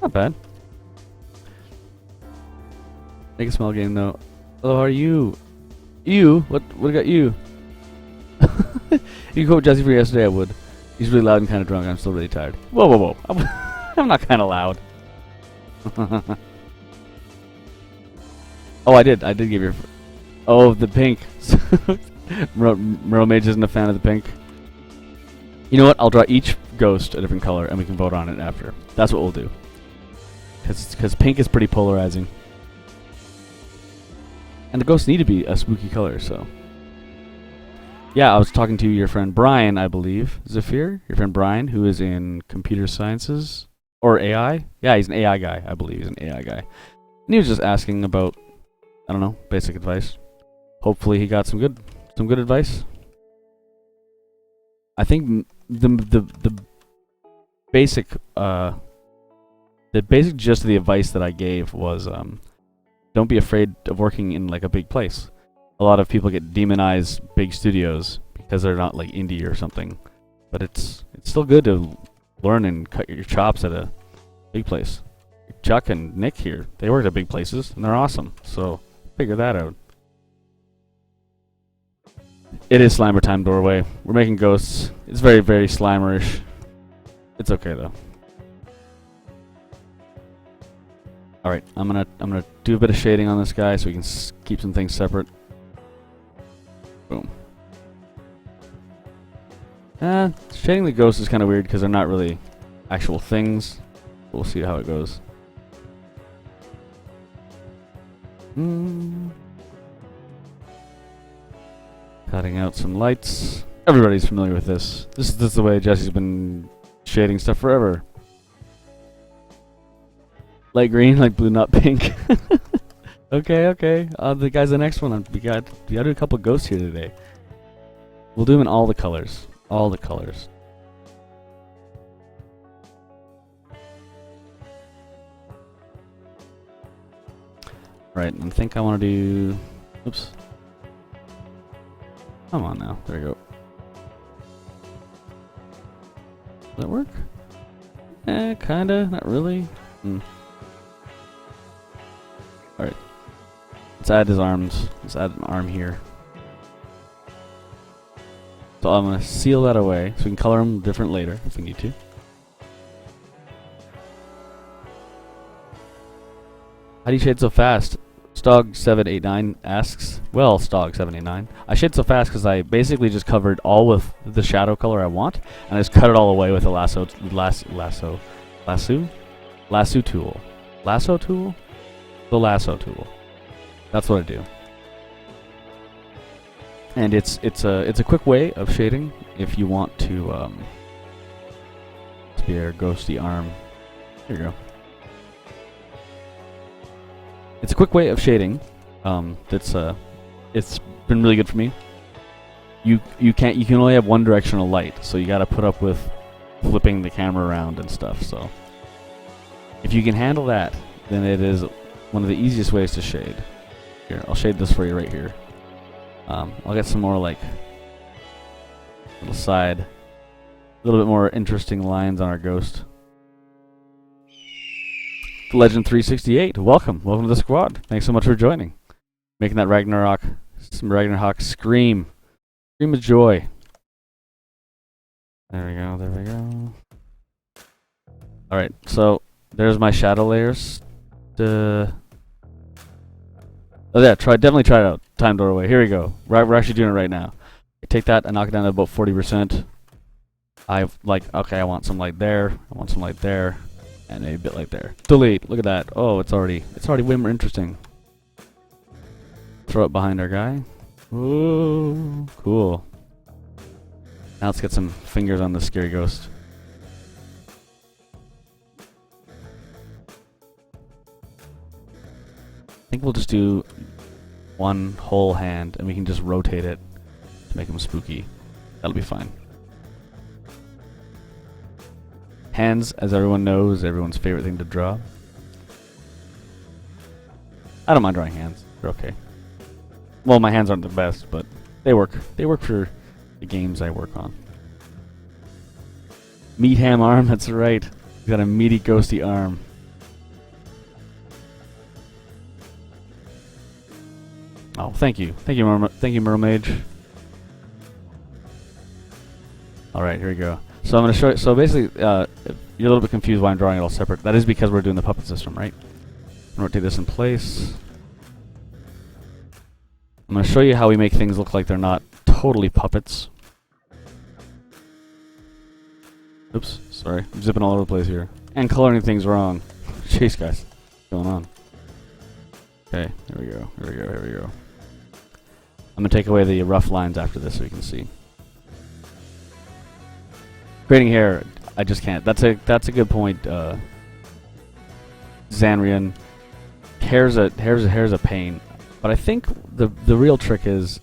Not bad. Make a small game though. Hello, how are you? You? What got you? You quote Jesse for yesterday, I would. He's really loud and kind of drunk. I'm still really tired. Whoa, whoa, whoa. I'm not kind of loud. Oh, I did give you... Oh, the pink. Mermage isn't a fan of the pink. You know what? I'll draw each ghost a different color, and we can vote on it after. That's what we'll do. Because pink is pretty polarizing. And the ghosts need to be a spooky color, so... Yeah, I was talking to your friend Brian, I believe. Zafir? Your friend Brian, who is in computer sciences? Or AI? Yeah, he's an AI guy, I believe. He's an AI guy. And he was just asking about, I don't know, basic advice. Hopefully he got some good advice. I think the basic gist of the advice that I gave was don't be afraid of working in like a big place. A lot of people get demonized big studios because they're not like indie or something, but it's still good to learn and cut your chops at a big place. Chuck and Nick here, they work at big places and they're awesome. So figure that out. It is Slimer time doorway. We're making ghosts. It's very, very Slimerish. It's okay though. All right, I'm gonna do a bit of shading on this guy so we can keep some things separate. Boom. Shading the ghosts is kind of weird because they're not really actual things. We'll see how it goes. Cutting out some lights. Everybody's familiar with this. This is the way Jesse's been shading stuff forever. Light green, light blue, not pink. Okay. The guy's the next one. We got do a couple ghosts here today. We'll do them in all the colors. All the colors. Right, and I think I want to do... Oops. Come on now. There we go. Does that work? Kinda. Not really. Alright. Let's add his arms. Let's add an arm here. So I'm going to seal that away so we can color them different later if we need to. How do you shade so fast? Stog789 asks. Well, Stog789. I shade so fast because I basically just covered all with the shadow color I want, and I just cut it all away with a lasso tool. Lasso tool. The lasso tool. That's what I do. And it's a quick way of shading if you want to be a ghosty arm. Here you go. It's a quick way of shading. It's been really good for me. You can only have one directional light, so you got to put up with flipping the camera around and stuff. So if you can handle that, then it is one of the easiest ways to shade. Here, I'll shade this for you right here. I'll get some more like little side, a little bit more interesting lines on our ghost. The Legend 368, welcome to the squad. Thanks so much for joining, making that Ragnarok scream of joy. There we go. All right, so there's my shadow layers. Oh yeah, definitely try it out. Time doorway. Here we go. We're actually doing it right now. I take that and knock it down to about 40%. Okay, I want some light there. I want some light there, and maybe a bit light there. Delete. Look at that. Oh, it's already way more interesting. Throw it behind our guy. Ooh, cool. Now let's get some fingers on the scary ghost. I think we'll just do one whole hand, and we can just rotate it to make him spooky. That'll be fine. Hands, as everyone knows, everyone's favorite thing to draw. I don't mind drawing hands. They're okay. Well, my hands aren't the best, but they work. They work for the games I work on. Meat ham arm, that's right. He's got a meaty, ghosty arm. Oh, thank you. Thank you, Mermage. Alright, here we go. So I'm going to show you. So basically, if you're a little bit confused why I'm drawing it all separate. That is because we're doing the puppet system, right? I'm going to rotate this in place. I'm going to show you how we make things look like they're not totally puppets. Oops, sorry. I'm zipping all over the place here. And coloring things wrong. Jeez, guys. What's going on? Okay, here we go. I'm going to take away the rough lines after this so you can see. Creating hair, I just can't. That's a good point, Zanrian. Hair's a pain. But I think the real trick is,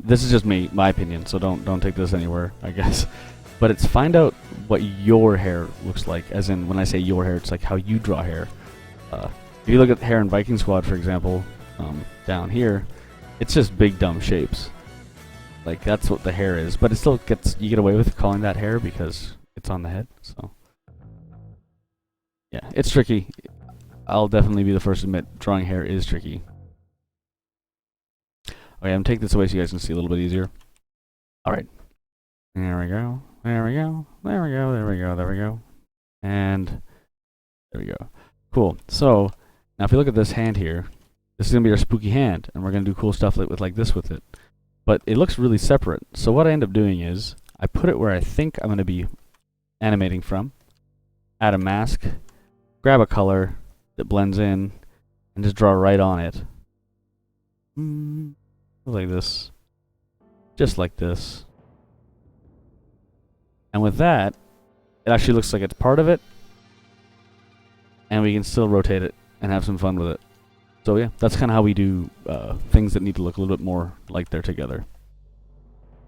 this is just my opinion, so don't take this anywhere, I guess. But it's find out what your hair looks like, as in when I say your hair, it's like how you draw hair. If you look at hair in Viking Squad, for example, down here, it's just big dumb shapes. Like that's what the hair is, but it still you get away with calling that hair because it's on the head. So yeah, it's tricky. I'll definitely be the first to admit drawing hair is tricky. Okay, I'm gonna take this away so you guys can see a little bit easier. All right, there we go. And there we go. Cool. So now if you look at this hand here, this is gonna be our spooky hand, and we're gonna do cool stuff with it. But it looks really separate. So what I end up doing is I put it where I think I'm gonna be animating from, add a mask, grab a color that blends in, and just draw right on it. Like this. Just like this. And with that, it actually looks like it's part of it, and we can still rotate it and have some fun with it. So yeah, that's kind of how we do things that need to look a little bit more like they're together.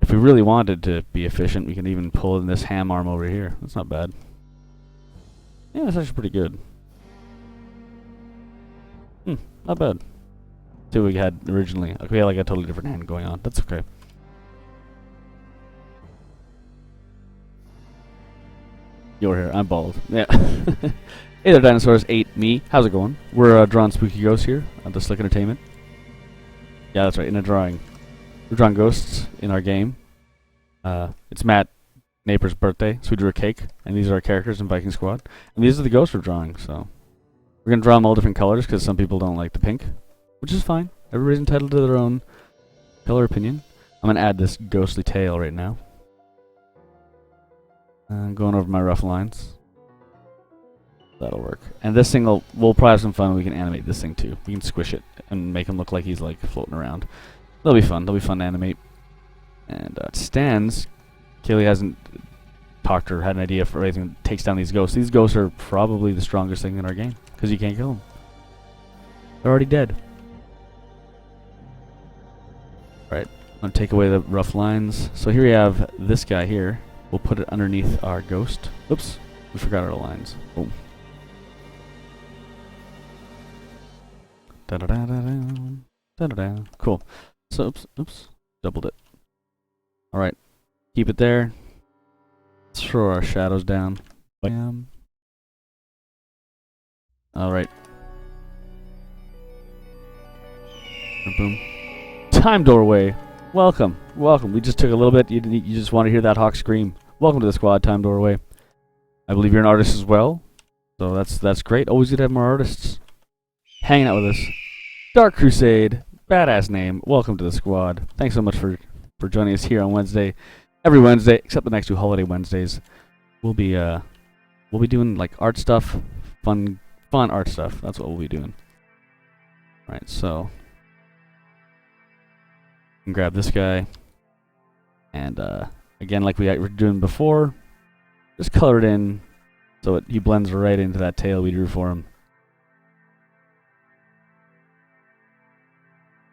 If we really wanted to be efficient, we can even pull in this ham arm over here. That's not bad. Yeah, that's actually pretty good. Not bad. See what we had originally. Okay, we had like a totally different hand going on. That's okay. Your hair. I'm bald. Yeah. Hey there, dinosaurs. 8me. How's it going? We're drawing spooky ghosts here at the Slick Entertainment. Yeah, that's right. In a drawing, we're drawing ghosts in our game. It's Matt Naper's birthday, so we drew a cake, and these are our characters in Viking Squad. And these are the ghosts we're drawing. So we're gonna draw them all different colors because some people don't like the pink, which is fine. Everybody's entitled to their own color opinion. I'm gonna add this ghostly tail right now. Going over my rough lines. That'll work. And this thing we'll probably have some fun. We can animate this thing too. We can squish it and make him look like he's like floating around. That'll be fun. That'll be fun to animate. And stands. Kaylee hasn't talked or had an idea for anything that takes down these ghosts. These ghosts are probably the strongest thing in our game because you can't kill them. They're already dead. Right. I'm gonna take away the rough lines. So here we have this guy here. We'll put it underneath our ghost. Oops, we forgot our lines. Boom. Da-da-da-da-da. Da-da-da. Cool. So, oops, doubled it. All right, keep it there. Let's throw our shadows down. Bam. All right. Boom. Time doorway. Welcome, welcome. We just took a little bit. You just want to hear that hawk scream. Welcome to the squad, Time Doorway. I believe you're an artist as well, so that's great. Always good to have more artists hanging out with us. Dark Crusade, badass name. Welcome to the squad. Thanks so much for joining us here on Wednesday, every Wednesday except the next two holiday Wednesdays. We'll be doing like art stuff, fun art stuff. That's what we'll be doing. All right, so you can grab this guy, and again, like we were doing before, just color it in so he blends right into that tail we drew for him.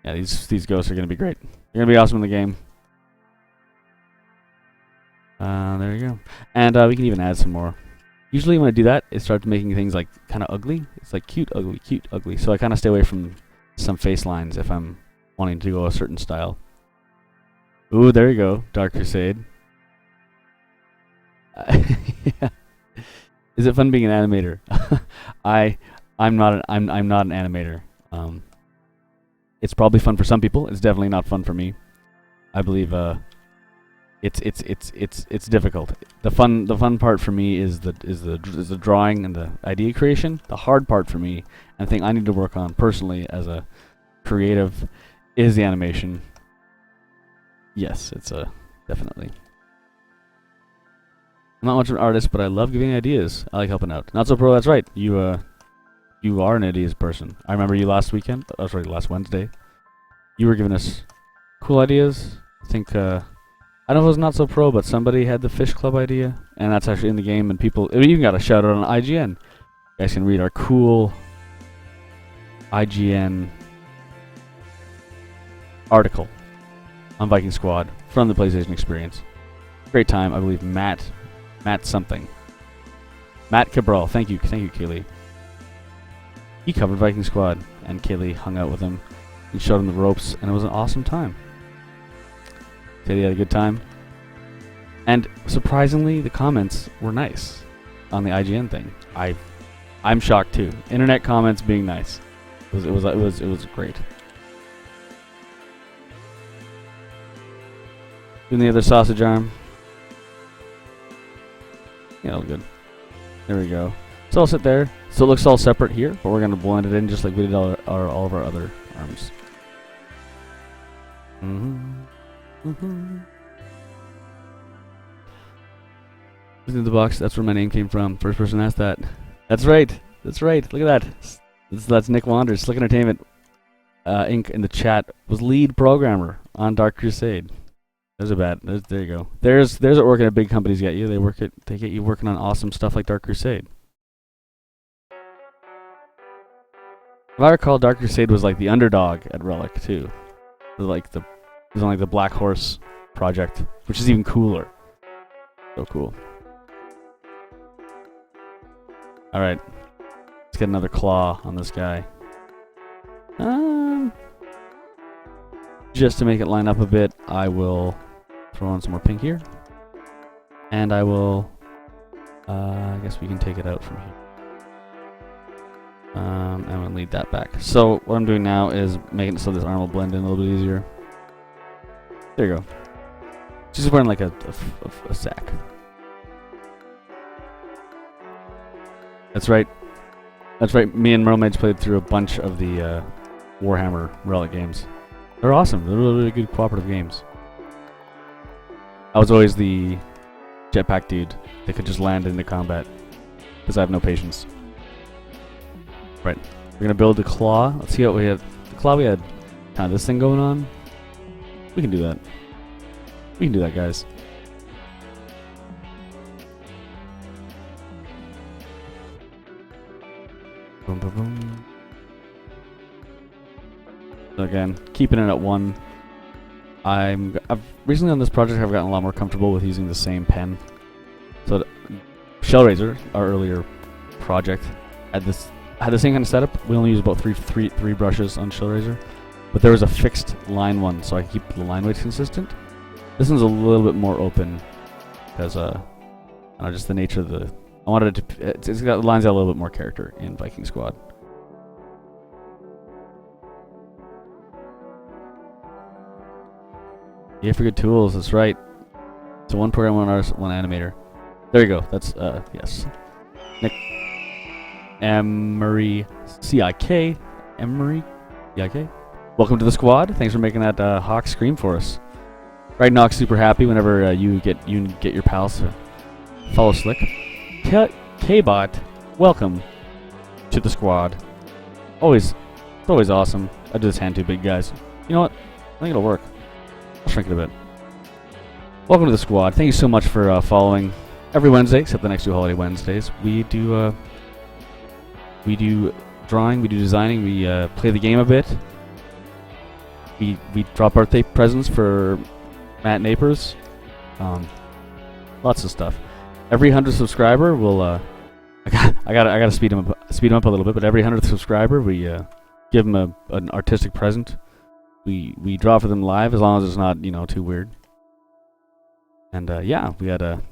Yeah, these ghosts are gonna be great. They're gonna be awesome in the game. There you go. And we can even add some more. Usually when I do that, it starts making things like kind of ugly. It's like cute, ugly. So I kind of stay away from some face lines if I'm wanting to go a certain style. Ooh, there you go, Dark Crusade. Yeah. Is it fun being an animator? I'm not an animator. It's probably fun for some people. It's definitely not fun for me. I believe it's difficult. The fun part for me is the drawing and the idea creation. The hard part for me, and the thing I need to work on personally as a creative, is the animation. Yes, it's definitely. I'm not much of an artist, but I love giving ideas. I like helping out. Not so pro. That's right. You are an ideas person. I remember you last weekend. Oh, sorry, last Wednesday. You were giving us cool ideas. I think I don't know if it was not so pro, but somebody had the Fish Club idea, and that's actually in the game. And people, we even got a shout out on IGN. You guys can read our cool IGN article on Viking Squad from the PlayStation Experience. Great time. I believe Matt Cabral. Thank you, Kaylee. He covered Viking Squad, and Kaylee hung out with him and showed him the ropes, and it was an awesome time. Kaylee had a good time, and surprisingly, the comments were nice on the IGN thing. I'm shocked too. Internet comments being nice. It was great. Doing the other sausage arm. Yeah, all good. There we go. So I'll sit there. So it looks all separate here, but we're gonna blend it in just like we did all of our other arms. Within the box, that's where my name came from. First person asked that. That's right. Look at that. That's Nick Wanders. Slick Entertainment Inc. in the chat was lead programmer on Dark Crusade. There you go. There's what working at big companies get you. They get you working on awesome stuff like Dark Crusade. If I recall, Dark Crusade was like the underdog at Relic too. It was on like the Black Horse project, which is even cooler. So cool. All right, let's get another claw on this guy. Just to make it line up a bit, I will throw on some more pink here. And I will, I guess we can take it out from here. And I'm gonna lead that back. So what I'm doing now is making it so this arm will blend in a little bit easier. There you go. She's wearing like a sack. That's right. Me and Mermaids played through a bunch of the Warhammer Relic games. They're awesome. They're really good cooperative games. I was always the jetpack dude that could just land into combat because I have no patience. Right. We're gonna build the claw. Let's see what we had. The claw we had kind of this thing going on. We can do that. We can do that, guys. Boom, boom, boom. So again, keeping it at 1. I've recently on this project I've gotten a lot more comfortable with using the same pen. So Shellraiser, our earlier project, had had the same kind of setup. We only use about three brushes on Shellraiser, but there was a fixed line one, so I keep the line weights consistent. This one's a little bit more open because I don't know, just the nature of the. I wanted it to. It's got the lines got a little bit more character in Viking Squad. Yeah, for good tools. That's right. So one program, one artist, one animator. There you go. That's yes. Nick Emery CIK. Emery CIK. Welcome to the squad. Thanks for making that Hawk scream for us. Right, Nox super happy whenever you get your pals to follow Slick. K-Bot, welcome to the squad. It's always awesome. I do this hand too big, guys. You know what? I think it'll work. I'll shrink it a bit. Welcome to the squad. Thank you so much for following every Wednesday, except the next two holiday Wednesdays. We do drawing, we do designing, we play the game a bit. We drop birthday presents for Matt Napers. Lots of stuff. Every 100 subscriber will I gotta speed him up a little bit, but every 100th subscriber we give him an artistic present. We draw for them live as long as it's not, too weird. And yeah, we had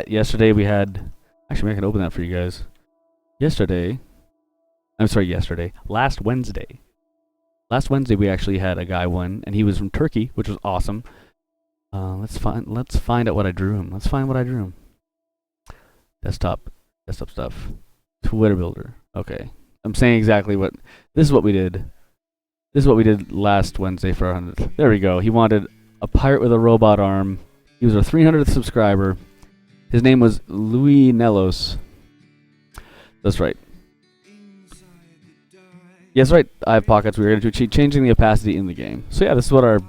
yesterday we had, actually I can open that for you guys. Last Wednesday we actually had a guy win, and he was from Turkey, which was awesome. Let's find out what I drew him. Let's find what I drew him. Desktop stuff. Twitter builder. Okay. I'm saying exactly what, this is what we did. This is what we did last Wednesday for our 100th. There we go. He wanted a pirate with a robot arm. He was our 300th subscriber. His name was Louis Nelos. That's right. Yes, right. I have pockets. We were going to do changing the opacity in the game. So yeah, this is what our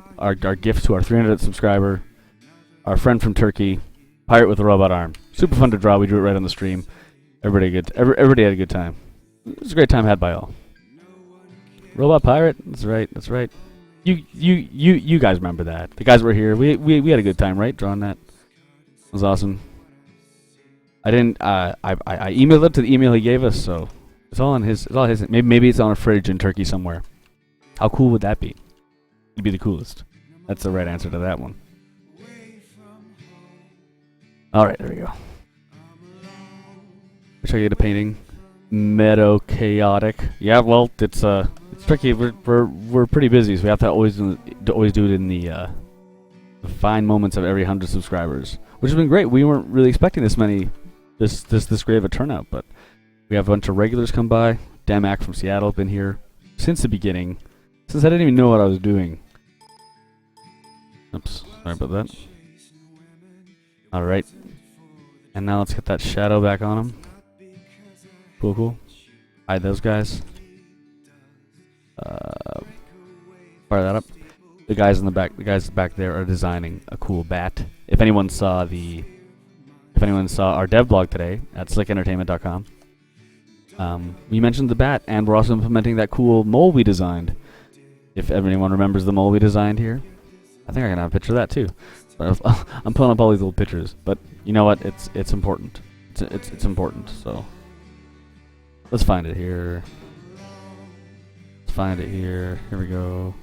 gift to our 300th subscriber, our friend from Turkey, pirate with a robot arm. Super fun to draw. We drew it right on the stream. Everybody had a good time. It was a great time had by all. Robot pirate. That's right. That's right. You guys remember that? The guys were here. We had a good time, right? Drawing that. It was awesome. I didn't. I emailed it to the email he gave us, so it's all on his. It's all his. Maybe it's on a fridge in Turkey somewhere. How cool would that be? It'd be the coolest. That's the right answer to that one. All right, there we go. Wish I could get a painting. Meadow chaotic. Yeah, well, it's tricky. We're pretty busy, so we have to always do it in the fine moments of every 100 subscribers, which has been great. We weren't really expecting this great of a turnout, but we have a bunch of regulars come by. Dan Mac from Seattle been here since the beginning, since I didn't even know what I was doing. Oops, sorry about that. All right, and now let's get that shadow back on him. Cool. Hide those guys. Fire that up. The guys in the back. The guys back there are designing a cool bat. If anyone saw our dev blog today at slickentertainment.com, we mentioned the bat, and we're also implementing that cool mole we designed. If anyone remembers the mole we designed here, I think I can have a picture of that too. But I'm pulling up all these little pictures. But you know what? It's important. It's important. So. Let's find it here. Here we go.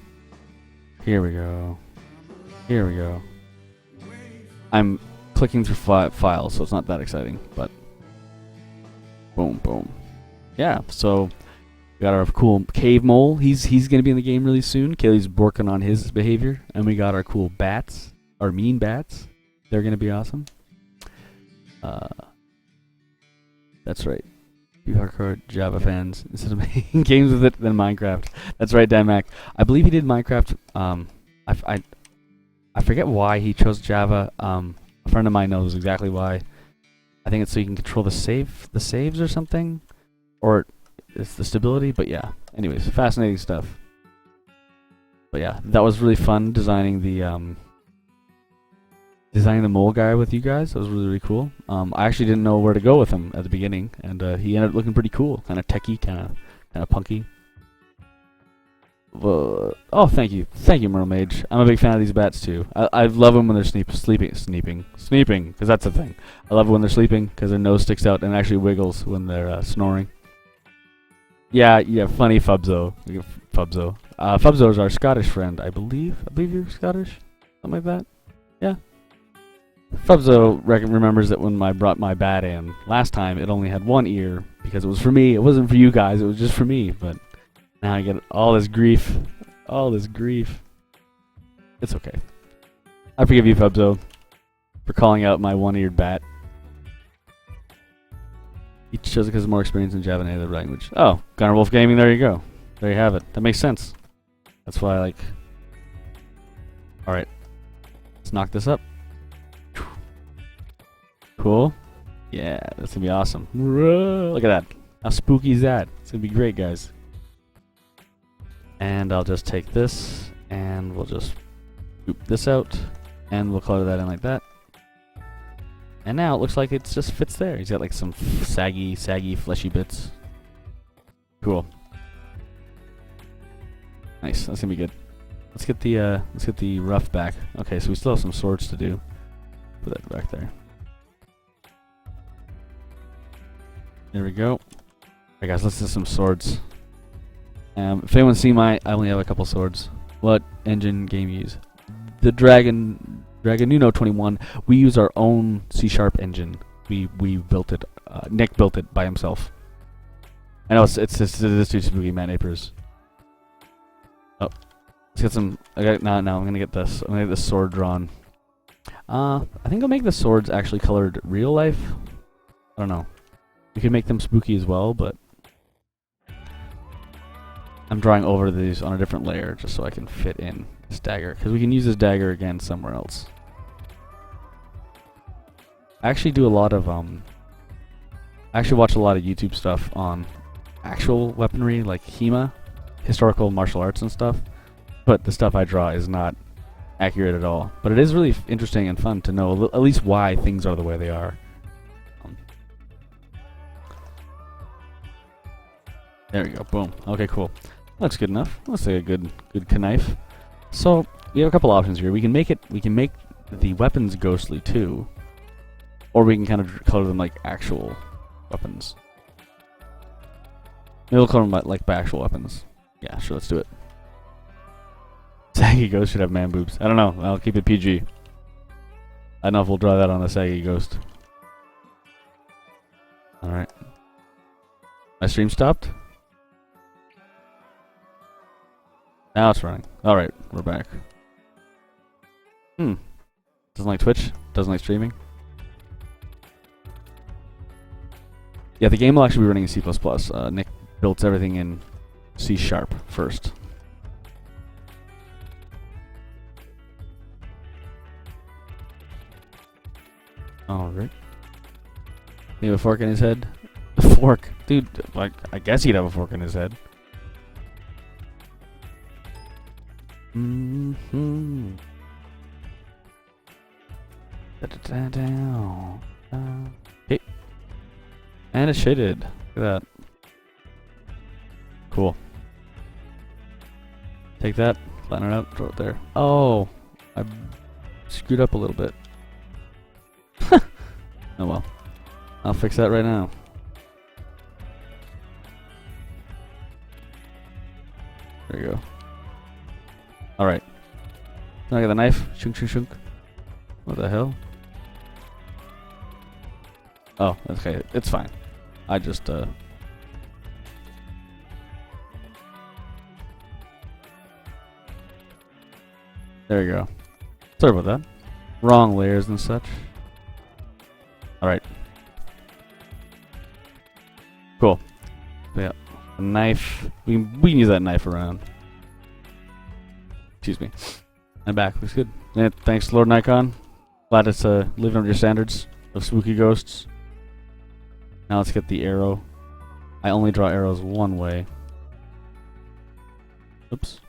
I'm clicking through files, so it's not that exciting, but boom. Yeah, so we got our cool cave mole. He's gonna be in the game really soon. Kaylee's working on his behavior, and we got our cool bats, our mean bats. They're gonna be awesome. That's right. You hardcore Java fans instead of making games with it than Minecraft. That's right, Dan Mac. I believe he did Minecraft. I forget why he chose Java. A friend of mine knows exactly why. I think it's so you can control the saves or something, or it's the stability. But yeah. Anyways, fascinating stuff. But yeah, that was really fun designing the mole guy with you guys. That was really cool. I actually didn't know where to go with him at the beginning, and he ended up looking pretty cool, kind of techie, kind of punky. Oh, thank you, Mermage. I'm a big fan of these bats too. I love them when they're sleeping, because that's the thing. I love it when they're sleeping because their nose sticks out and actually wiggles when they're snoring. Yeah, yeah, funny Fubzo. Fubzo. Fubzo is our Scottish friend, I believe. I believe you're Scottish? Something like that? Yeah. Fubzo remembers that when I brought my bat in last time, it only had one ear because it was for me. It wasn't for you guys. It was just for me. But now I get all this grief. All this grief. It's okay. I forgive you, Fubzo, for calling out my one-eared bat. He shows it because of more experience in Javanese language. Oh, Gunnar Wolf Gaming, there you go. There you have it. That makes sense. That's why I like... Alright. Let's knock this up. Cool. Yeah, that's gonna be awesome. Look at that. How spooky is that? It's gonna be great, guys. And I'll just take this, and we'll just scoop this out, and we'll color that in like that. And now it looks like it just fits there. He's got like some saggy, fleshy bits. Cool. Nice. That's gonna be good. Let's get the rough back. Okay, so we still have some swords to do. Put that back there. There we go. Alright guys, let's do some swords. If anyone's seen I only have a couple swords. What engine game you use? The Dragon Nuno 21. We use our own C# engine. We built it. Nick built it by himself. I know it's this too spooky, Matt Napers. Oh, let's get some. No, I'm gonna get this. I'm gonna get this sword drawn. I think I'll make the swords actually colored real life. I don't know. You can make them spooky as well, but I'm drawing over these on a different layer just so I can fit in this dagger, because we can use this dagger again somewhere else. I actually do a lot of I actually watch a lot of YouTube stuff on actual weaponry, like HEMA, historical martial arts and stuff, but the stuff I draw is not accurate at all. But it is really interesting and fun to know at least why things are the way they are. There we go. Boom. Okay, cool. Looks good enough. Looks like a good knife. So we have a couple options here. We can make the weapons ghostly too, or we can kind of color them like actual weapons. Maybe we'll color them like by actual weapons. Yeah, sure. Let's do it. Saggy Ghost should have man boobs. I don't know. I'll keep it PG. I don't know if we'll draw that on a Saggy Ghost. All right. My stream stopped. Now it's running. Alright, we're back. Doesn't like Twitch? Doesn't like streaming? Yeah, the game will actually be running in C++. Nick built everything in C# first. Alright. He have a fork in his head? A fork? Dude, like, I guess he'd have a fork in his head. Okay. And it's shaded. Look at that. Cool. Take that, flatten it out, throw it there. Oh, I screwed up a little bit. Oh well. I'll fix that right now. There you go. Alright. Now I got the knife. Shunk, shunk, shunk. What the hell? Oh, okay. It's fine. I just, There you go. Sorry about that. Wrong layers and such. Alright. Cool. So yeah. A knife. We can use that knife around. Excuse me. I'm back. Looks good. Yeah, thanks, Lord Nikon. Glad it's living up to your standards of spooky ghosts. Now let's get the arrow. I only draw arrows one way. Oops.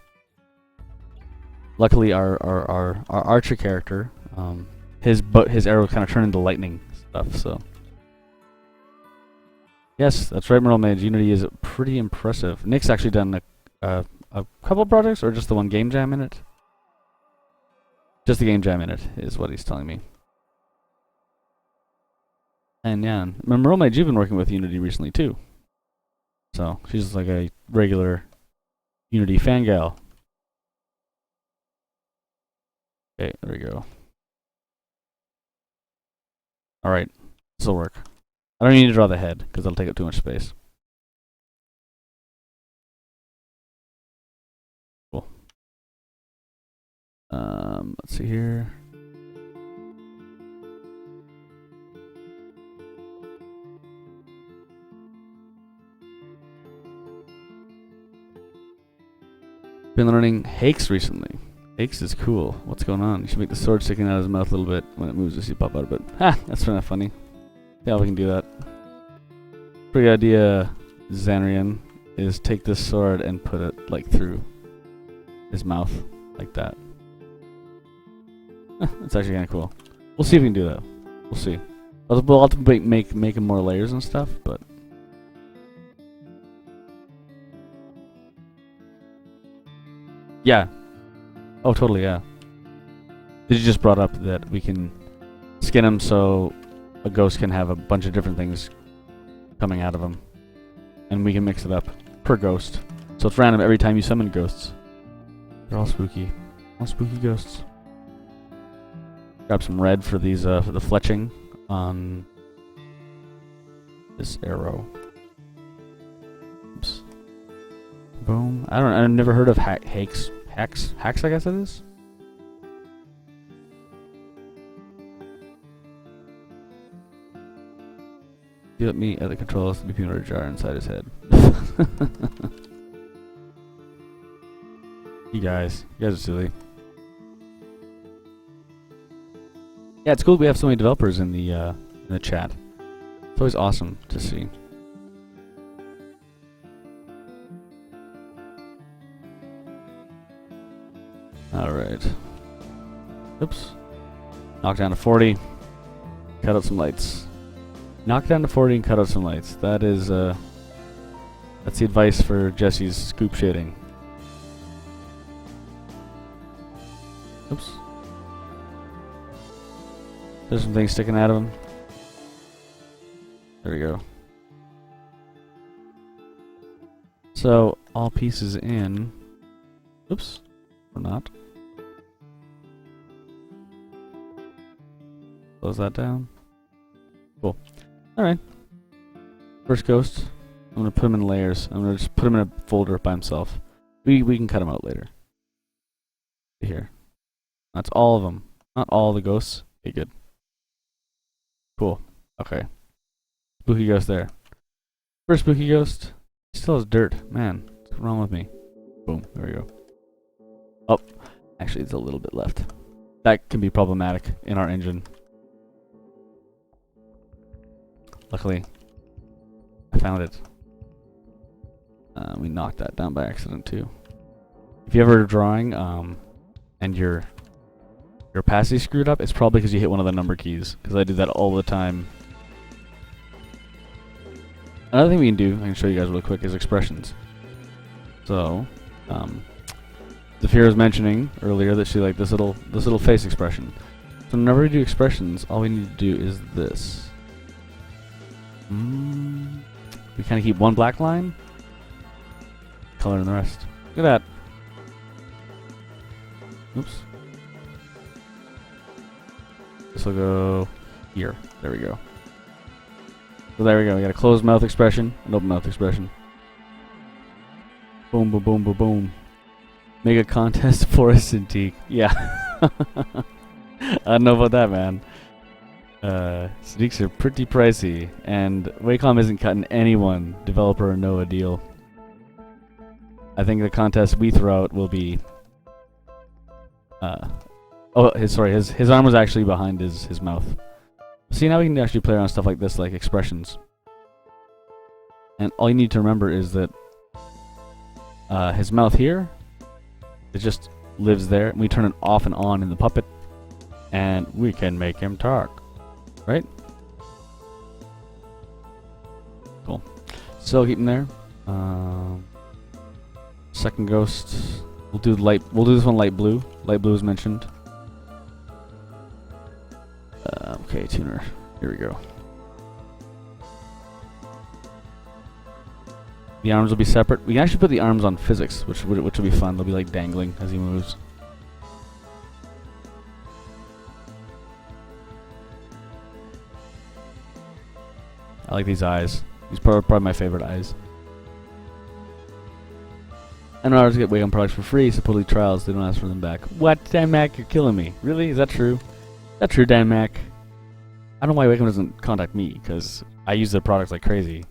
Luckily, our archer character, his arrow kind of turned into lightning stuff. So yes, that's right, Merle Mage. Unity is pretty impressive. Nick's actually done a couple projects, or just the one game jam in it. Just the game jam in it is what he's telling me. And yeah, Merle Mage, you've been working with Unity recently too. So she's like a regular Unity fangirl. Okay, there we go. Alright, this'll work. I don't need to draw the head, because that'll take up too much space. Cool. Let's see here. Been learning Hakes recently. Hakes is cool. What's going on? You should make the sword sticking out of his mouth a little bit when it moves. You see it pop out a bit. Ha! That's kind of funny. Yeah, we can do that. Pretty good idea, Xanrian, is take this sword and put it like through his mouth, like that. That's actually kind of cool. We'll see if we can do that. We'll see. We'll have to make him more layers and stuff, but. Yeah. Oh, totally, yeah. You just brought up that we can skin him so a ghost can have a bunch of different things coming out of him. And we can mix it up per ghost. So it's random every time you summon ghosts. They're all spooky. All spooky ghosts. Grab some red for these, for the fletching on this arrow. Oops. Boom. I've never heard of Hakes. Hacks, I guess it is? You let me at the controls, the peanut butter jar inside his head. You guys are silly. Yeah, it's cool we have so many developers in the chat. It's always awesome to see. Alright. Oops. Knock down to 40. Cut out some lights. Knock down to 40 and cut out some lights. That is, that's the advice for Jesse's scoop shading. Oops. There's some things sticking out of him. There we go. So, all pieces in. Oops. Or not. Close that down. Cool. Alright. First ghost. I'm gonna put him in layers. I'm gonna just put him in a folder by himself. We can cut him out later. Here. That's all of them. Not all the ghosts. Okay, good. Cool. Okay. Spooky ghost there. First spooky ghost. He still has dirt. Man, what's wrong with me? Boom. There we go. Oh, actually, it's a little bit left. That can be problematic in our engine. Luckily, I found it. We knocked that down by accident too. If you ever are drawing, and your opacity screwed up, it's probably because you hit one of the number keys. Because I do that all the time. Another thing we can do, I can show you guys real quick, is expressions. So, Zafira was mentioning earlier that she liked this little face expression. So whenever we do expressions, all we need to do is this. We kind of keep one black line, color in the rest. Look at that. Oops. This will go here. There we go. So there we go. We got a closed mouth expression, an open mouth expression. Boom, boom, boom, boom, boom. Make a contest for a Cintiq. Yeah. I don't know about that, man. Cintiqs are pretty pricey, and Wacom isn't cutting anyone, developer or no, a deal. I think the contest we throw out will be... his arm was actually behind his mouth. See, now we can actually play around with stuff like this, like expressions. And all you need to remember is that his mouth here, it just lives there. And we turn it off and on in the puppet, and we can make him talk. Right? Cool. So keep him there. Second ghost. We'll do this one light blue. Light blue is mentioned. Okay, tuner. Here we go. The arms will be separate. We can actually put the arms on physics, which will be fun. They'll be like dangling as he moves. I like these eyes. These are probably my favorite eyes. And in order to get Wacom products for free, supposedly trials, they don't ask for them back. What? Dan Mac, you're killing me. Really? Is that true? Is that true, Dan Mac? I don't know why Wacom doesn't contact me, because I use their products like crazy.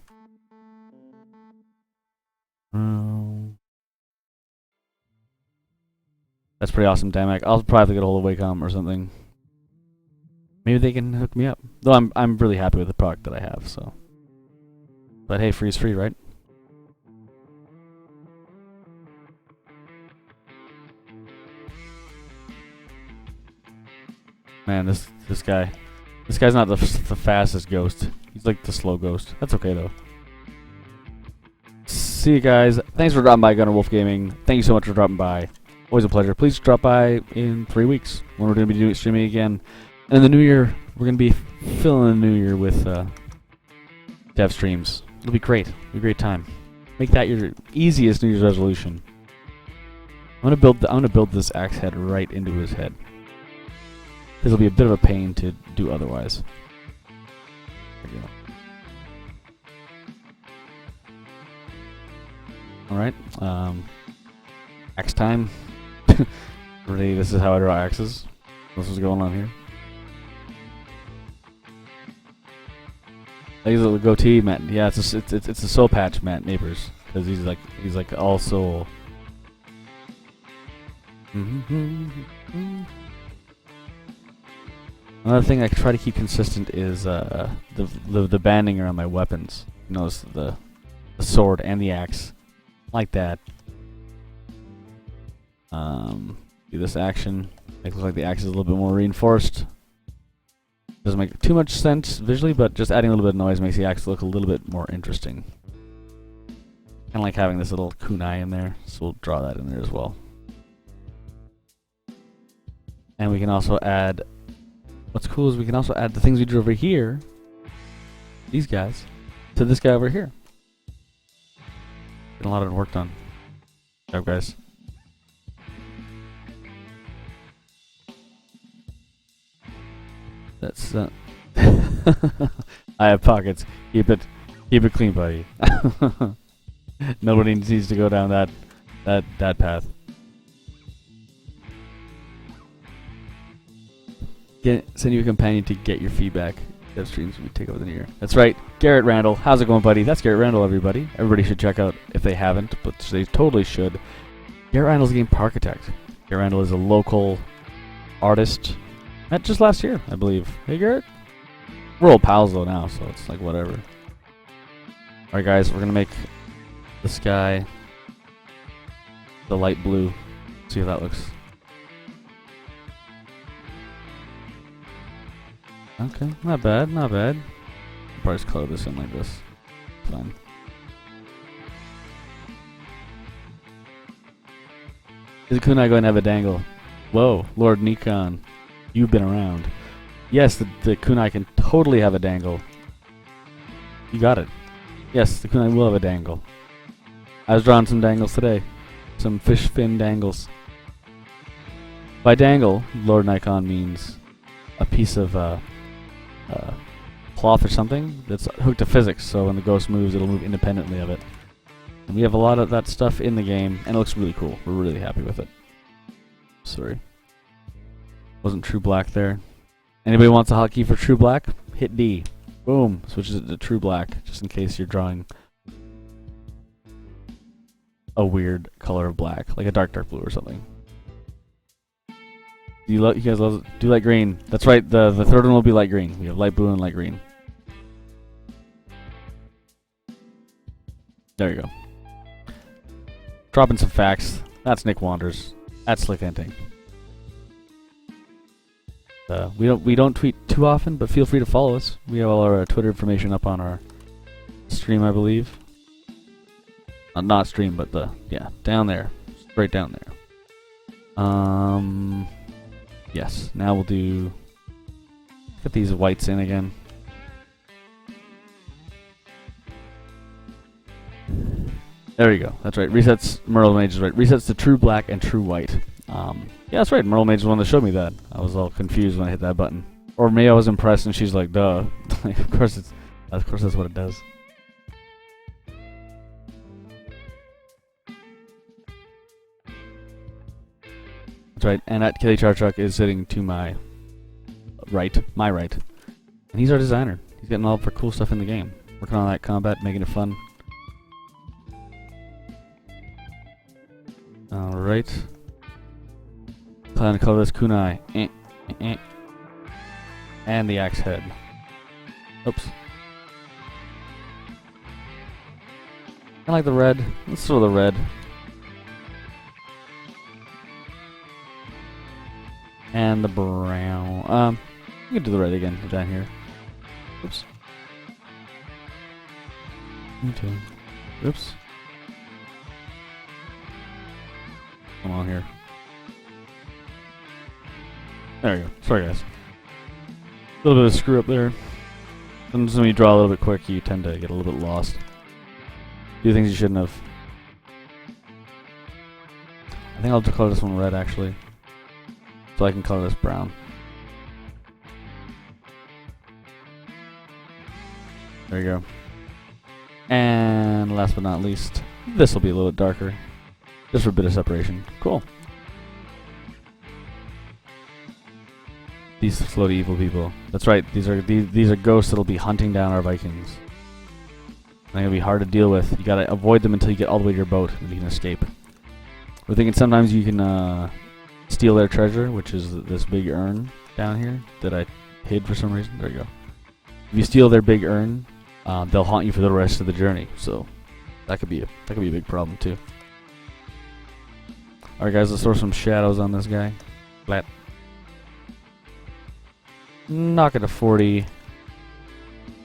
That's pretty awesome, Dan Mac. I'll probably have to get a hold of Wacom or something. Maybe they can hook me up. Though I'm really happy with the product that I have, so. But hey, free is free, right? Man, this guy's not the fastest ghost. He's like the slow ghost. That's okay though. See you guys. Thanks for dropping by, Gunner Wolf Gaming. Thank you so much for dropping by. Always a pleasure. Please drop by in 3 weeks when we're going to be streaming again. And in the new year, we're going to be filling the new year with dev streams. It'll be great. It'll be a great time. Make that your easiest New Year's resolution. I'm gonna build this axe head right into his head. This will be a bit of a pain to do otherwise. There we go. Alright, axe time. Really, this is how I draw axes. This is going on here. He's a little goatee, Matt. Yeah, it's a soul patch, Matt Neighbors, because he's like all soul. Another thing I try to keep consistent is the banding around my weapons. You notice the sword and the axe, like that. Do this action. Make it look like the axe is a little bit more reinforced. Doesn't make too much sense visually, but just adding a little bit of noise makes the axe look a little bit more interesting. Kind of like having this little kunai in there, so we'll draw that in there as well. And we can also add, what's cool is we can also add the things we drew over here, these guys, to this guy over here. Getting a lot of work done. Good job, guys. That's I have pockets. Keep it clean, buddy. Nobody needs to go down that path. Send you a companion to get your feedback. Dev streams we take over the new year. That's right, Garrett Randall. How's it going, buddy? That's Garrett Randall, everybody. Everybody should check out if they haven't, but they totally should. Garrett Randall's a game architect. Garrett Randall is a local artist. Met just last year, I believe. Hey, Garrett. We're old pals though now, so it's like whatever. All right, guys, we're gonna make the sky the light blue. See how that looks. Okay, not bad, not bad. I'll probably just color this in like this. Fine. Is Kunai going to have a dangle? Whoa, Lord Nikon, you've been around. Yes, the kunai can totally have a dangle. You got it. Yes, the kunai will have a dangle. I was drawing some dangles today. Some fish fin dangles. By dangle, Lord Nikon means a piece of cloth or something that's hooked to physics, so when the ghost moves, it'll move independently of it. And we have a lot of that stuff in the game, and it looks really cool. We're really happy with it. Sorry. Wasn't true black there. Anybody wants a hotkey for true black? Hit D. Boom. Switches it to true black, just in case you're drawing a weird color of black, like a dark blue or something. You guys do light green. That's right, the third one will be light green. We have light blue and light green. There you go. Dropping some facts. That's Nick Wanders. That's Slick Hunting. We don't tweet too often, but feel free to follow us. We have all our Twitter information up on our stream, I believe. Not stream, but down there, straight down there. Yes. Now we'll do. Get these whites in again. There you go. That's right. Resets Merle Mage is right. Resets to true black and true white. Yeah, that's right. Merle Mage is the one that showed me that. I was all confused when I hit that button. Or maybe I was impressed and she's like, duh. of course that's what it does. That's right. And that Kelly Chartruck is sitting to my right. And he's our designer. He's getting all for cool stuff in the game. Working on that combat, making it fun. Alright. Plan to color this kunai. And the axe head. Oops. I like the red. Let's throw the red. And the brown. You can do the red again down here. Oops. Me too. Oops. Come on here. There we go. Sorry, guys. A little bit of screw up there. Sometimes when you draw a little bit quick, you tend to get a little bit lost. Do things you shouldn't have. I think I'll just color this one red, actually. So I can color this brown. There you go. And last but not least, this will be a little bit darker. Just for a bit of separation. Cool. These floaty evil people. That's right. These are ghosts that'll be hunting down our Vikings. They're gonna be hard to deal with. You gotta avoid them until you get all the way to your boat, and you can escape. We're thinking sometimes you can steal their treasure, which is this big urn down here that I hid for some reason. There you go. If you steal their big urn, they'll haunt you for the rest of the journey. So that could be a big problem too. All right, guys. Let's throw some shadows on this guy. Flat. Knock it to 40,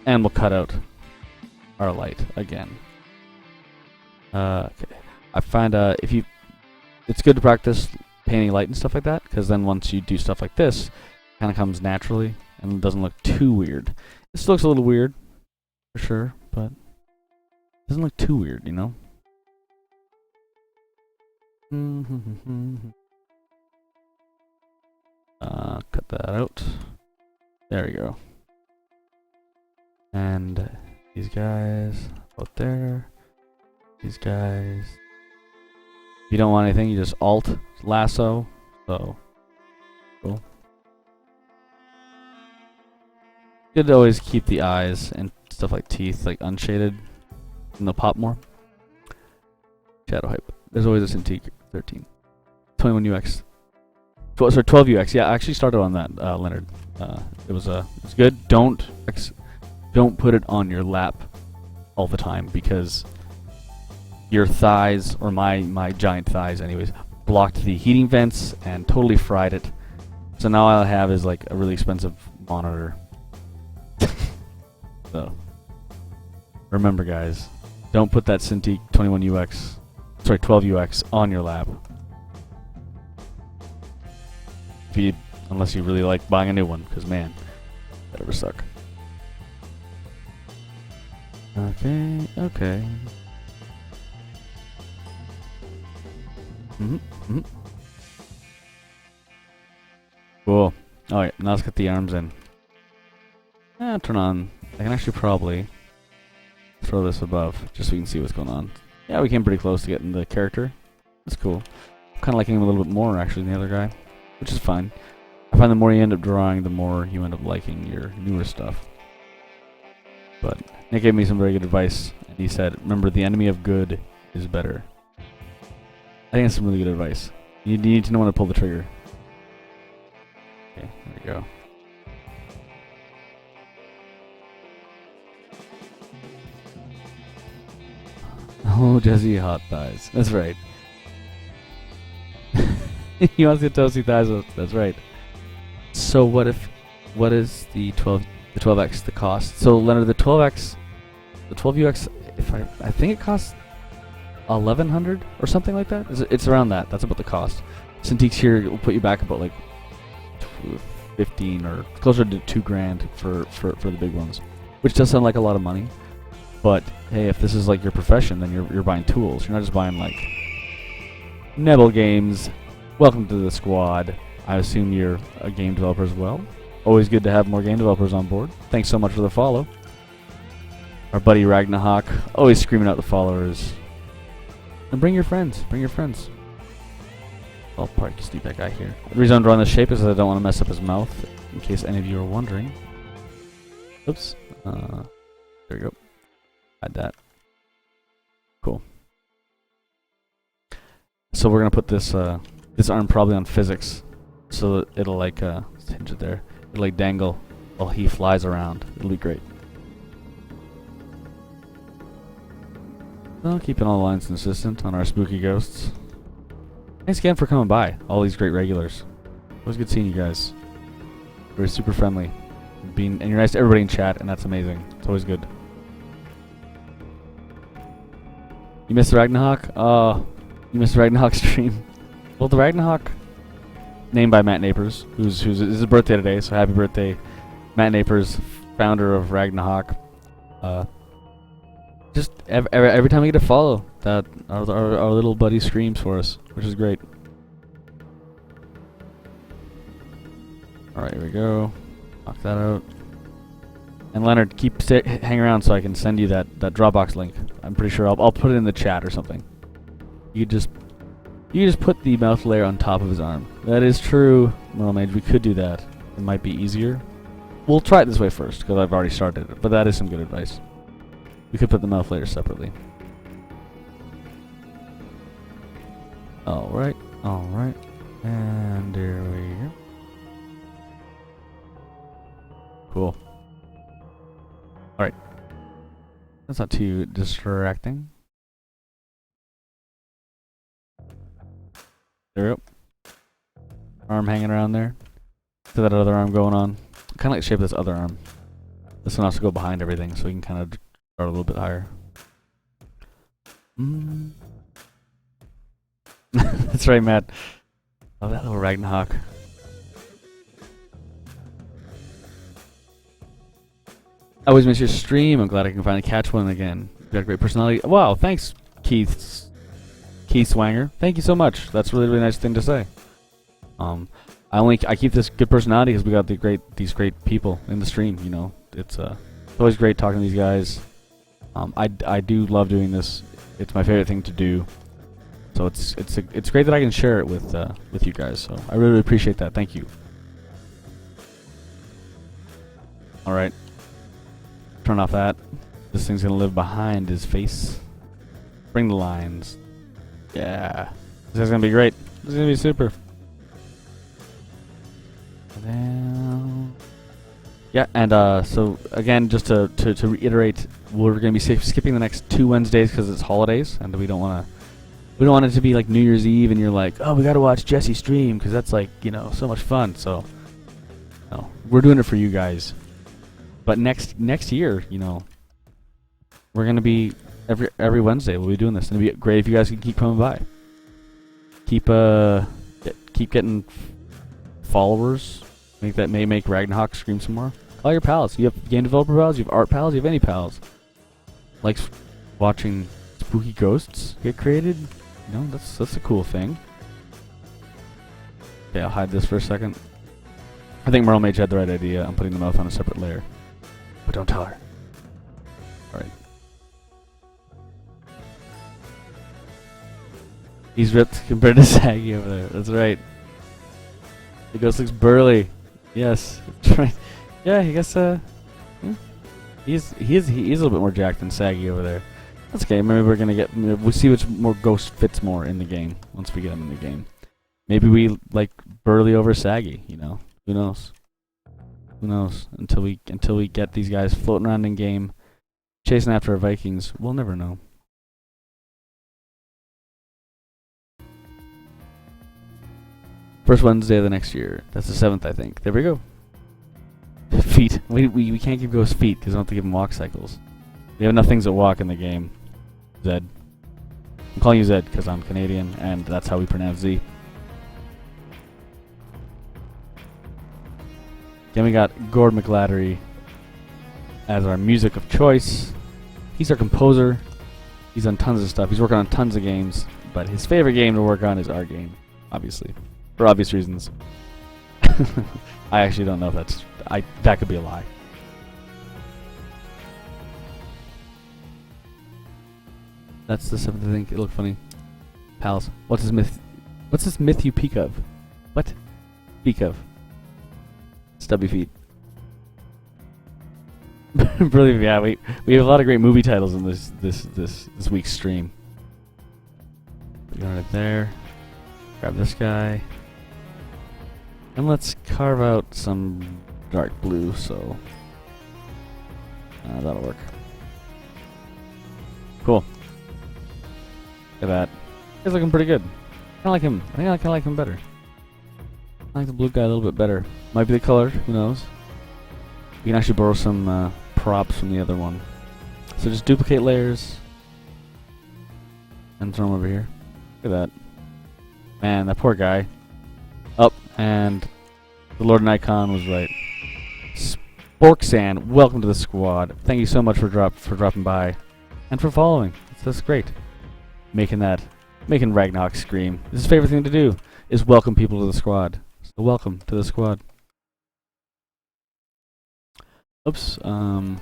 and we'll cut out our light again. Okay. I find it's good to practice painting light and stuff like that, because then once you do stuff like this, it kind of comes naturally and it doesn't look too weird. This looks a little weird, for sure, but it doesn't look too weird, you know? Cut that out. There we go. And these guys out there. These guys. If you don't want anything, you just alt lasso. So cool. Good to always keep the eyes and stuff like teeth like unshaded, and they'll pop more. Shadow hype. There's always a Cintiq 13. 21UX. Sorry, 12UX. Yeah, I actually started on that, Leonard. It's good. Don't put it on your lap all the time, because your thighs, or my giant thighs anyways, blocked the heating vents and totally fried it. So now all I have is like a really expensive monitor. So remember, guys, don't put that Cintiq 12UX on your lap. Unless you really like buying a new one, because man, that ever suck. Okay. Cool. Alright, now let's get the arms in. Turn on. I can actually probably throw this above, just so we can see what's going on. Yeah, we came pretty close to getting the character. That's cool. Kind of liking him a little bit more, actually, than the other guy, which is fine. I find the more you end up drawing, the more you end up liking your newer stuff. But Nick gave me some very good advice, and he said, remember, the enemy of good is better. I think that's some really good advice. You need to know when to pull the trigger. Okay, there we go. Oh, Jesse Hot Thighs. That's right. He wants to get toasty thighs. That's right. So what is the 12X the cost? So Leonard, the 12UX, I think it costs 1,100 or something like that. It's around that. That's about the cost. Cintiqs here will put you back about like 15 or closer to $2,000 for the big ones, which does sound like a lot of money. But hey, if this is like your profession, then you're buying tools. You're not just buying like Nebel Games. Welcome to the squad. I assume you're a game developer as well. Always good to have more game developers on board. Thanks so much for the follow. Our buddy Ragnahawk, always screaming out the followers. And bring your friends. Bring your friends. I'll park sneak that guy here. The reason I'm drawing this shape is that I don't want to mess up his mouth, in case any of you are wondering. Oops. There we go. Add that. Cool. So we're gonna put this this arm probably on physics, so that it'll like hinge it there. It'll like dangle while he flies around. It'll be great. So keeping all the lines consistent on our spooky ghosts. Thanks again for coming by, all these great regulars. It was good seeing you guys. You're super friendly, and you're nice to everybody in chat, and that's amazing. It's always good. You missed the Ragnahawk? Oh, you missed the Ragnahawk stream. Well, the Ragnahawk, named by Matt Napers, who's it's his birthday today, so happy birthday, Matt Napers, founder of Ragnahawk. Just every time we get a follow, that our little buddy screams for us, which is great. All right, here we go. Knock that out. And Leonard, hang around so I can send you that Dropbox link. I'm pretty sure I'll put it in the chat or something. You just put the mouth layer on top of his arm. That is true, Merlemage. We could do that. It might be easier. We'll try it this way first because I've already started it. But that is some good advice. We could put the mouth layer separately. Alright, alright. And there we go. Cool. Alright. That's not too distracting. There we go. Arm hanging around there. To that other arm going on. Kind of like the shape of this other arm. This one has to go behind everything so we can kind of start a little bit higher. That's right, Matt. Oh, that little Ragnahawk. I always miss your stream. I'm glad I can finally catch one again. You got a great personality. Wow, thanks, Keith Swanger. Thank you so much. That's a really, really nice thing to say. I keep this good personality because we got these great people in the stream. You know, it's always great talking to these guys. I do love doing this. It's my favorite thing to do. So it's great that I can share it with you guys. So I really, really appreciate that. Thank you. All right. Turn off that. This thing's gonna live behind his face. Bring the lines. Yeah. This is gonna be great. This is gonna be super. Yeah, and so again, just to reiterate, we're gonna be skipping the next 2 Wednesdays because it's holidays, and we don't want it to be like New Year's Eve and you're like, oh, we gotta watch Jesse stream because that's like, you know, so much fun. So, no, we're doing it for you guys. But next year, you know, we're gonna be every Wednesday. We'll be doing this, and it'd be great if you guys can keep coming by. Keep getting followers. Make Ragnahawk scream some more. All your pals. You have game developer pals. You have art pals. You have any pals. Like watching spooky ghosts get created. You know, that's a cool thing. Okay, I'll hide this for a second. I think Merlemage had the right idea. I'm putting the mouth on a separate layer. But don't tell her. Alright. He's ripped compared to Saggy over there. That's right. The ghost looks burly. Yes. That's right. Yeah, I guess yeah. He's a little bit more jacked than Saggy over there. That's okay. Maybe we'll see which more ghost fits more in the game once we get him in the game. Maybe we like burly over Saggy, you know. Who knows? Who knows? Until we get these guys floating around in game, chasing after our Vikings, we'll never know. First Wednesday of the next year. That's the 7th, I think. There we go. Feet. We can't give ghosts feet because we don't have to give them walk cycles. We have enough things that walk in the game. Zed. I'm calling you Zed because I'm Canadian and that's how we pronounce Z. Then we got Gord McGladdery as our music of choice. He's our composer. He's on tons of stuff. He's working on tons of games, but his favorite game to work on is our game, obviously, for obvious reasons. I actually don't know if that could be a lie. That's the stuff I think it looked funny. Pals, what's this myth you peak of? What? Speak of. Stubby feet. Brilliant. Yeah, we have a lot of great movie titles in this week's stream. We got it there. Grab this guy. And let's carve out some dark blue, so that'll work. Cool. Look at that. He's looking pretty good. I like him. I think I kind of like him better. I like the blue guy a little bit better. Might be the color. Who knows? You can actually borrow some props from the other one. So just duplicate layers and throw them over here. Look at that. Man, that poor guy. Oh, and the Lord Nikon was right. Sporksan, welcome to the squad. Thank you so much for dropping by and for following. That's great. Making Ragnarok scream. His favorite thing to do is welcome people to the squad. So welcome to the squad. Oops. Alright,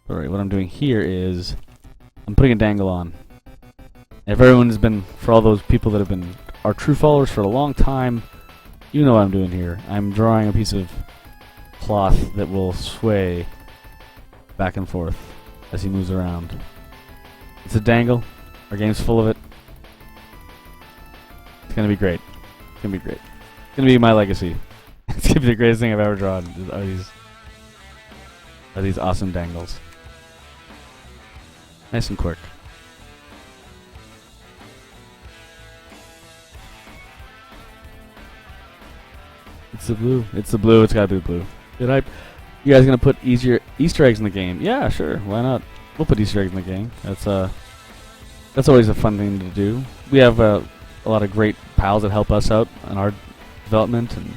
what I'm doing here is I'm putting a dangle on. If everyone has been, for all those people that have been our true followers for a long time, you know what I'm doing here. I'm drawing a piece of cloth that will sway back and forth as he moves around. It's a dangle. Our game's full of it. It's gonna be great. It's gonna be great. It's gonna be my legacy. It's gonna be the greatest thing I've ever drawn. Are these awesome dangles? Nice and quick. It's the blue. It's the blue. It's gotta be blue. You guys gonna put Easter eggs in the game? Yeah, sure. Why not? We'll put Easter eggs in the game. That's always a fun thing to do. We have a lot of great pals that help us out in our development, and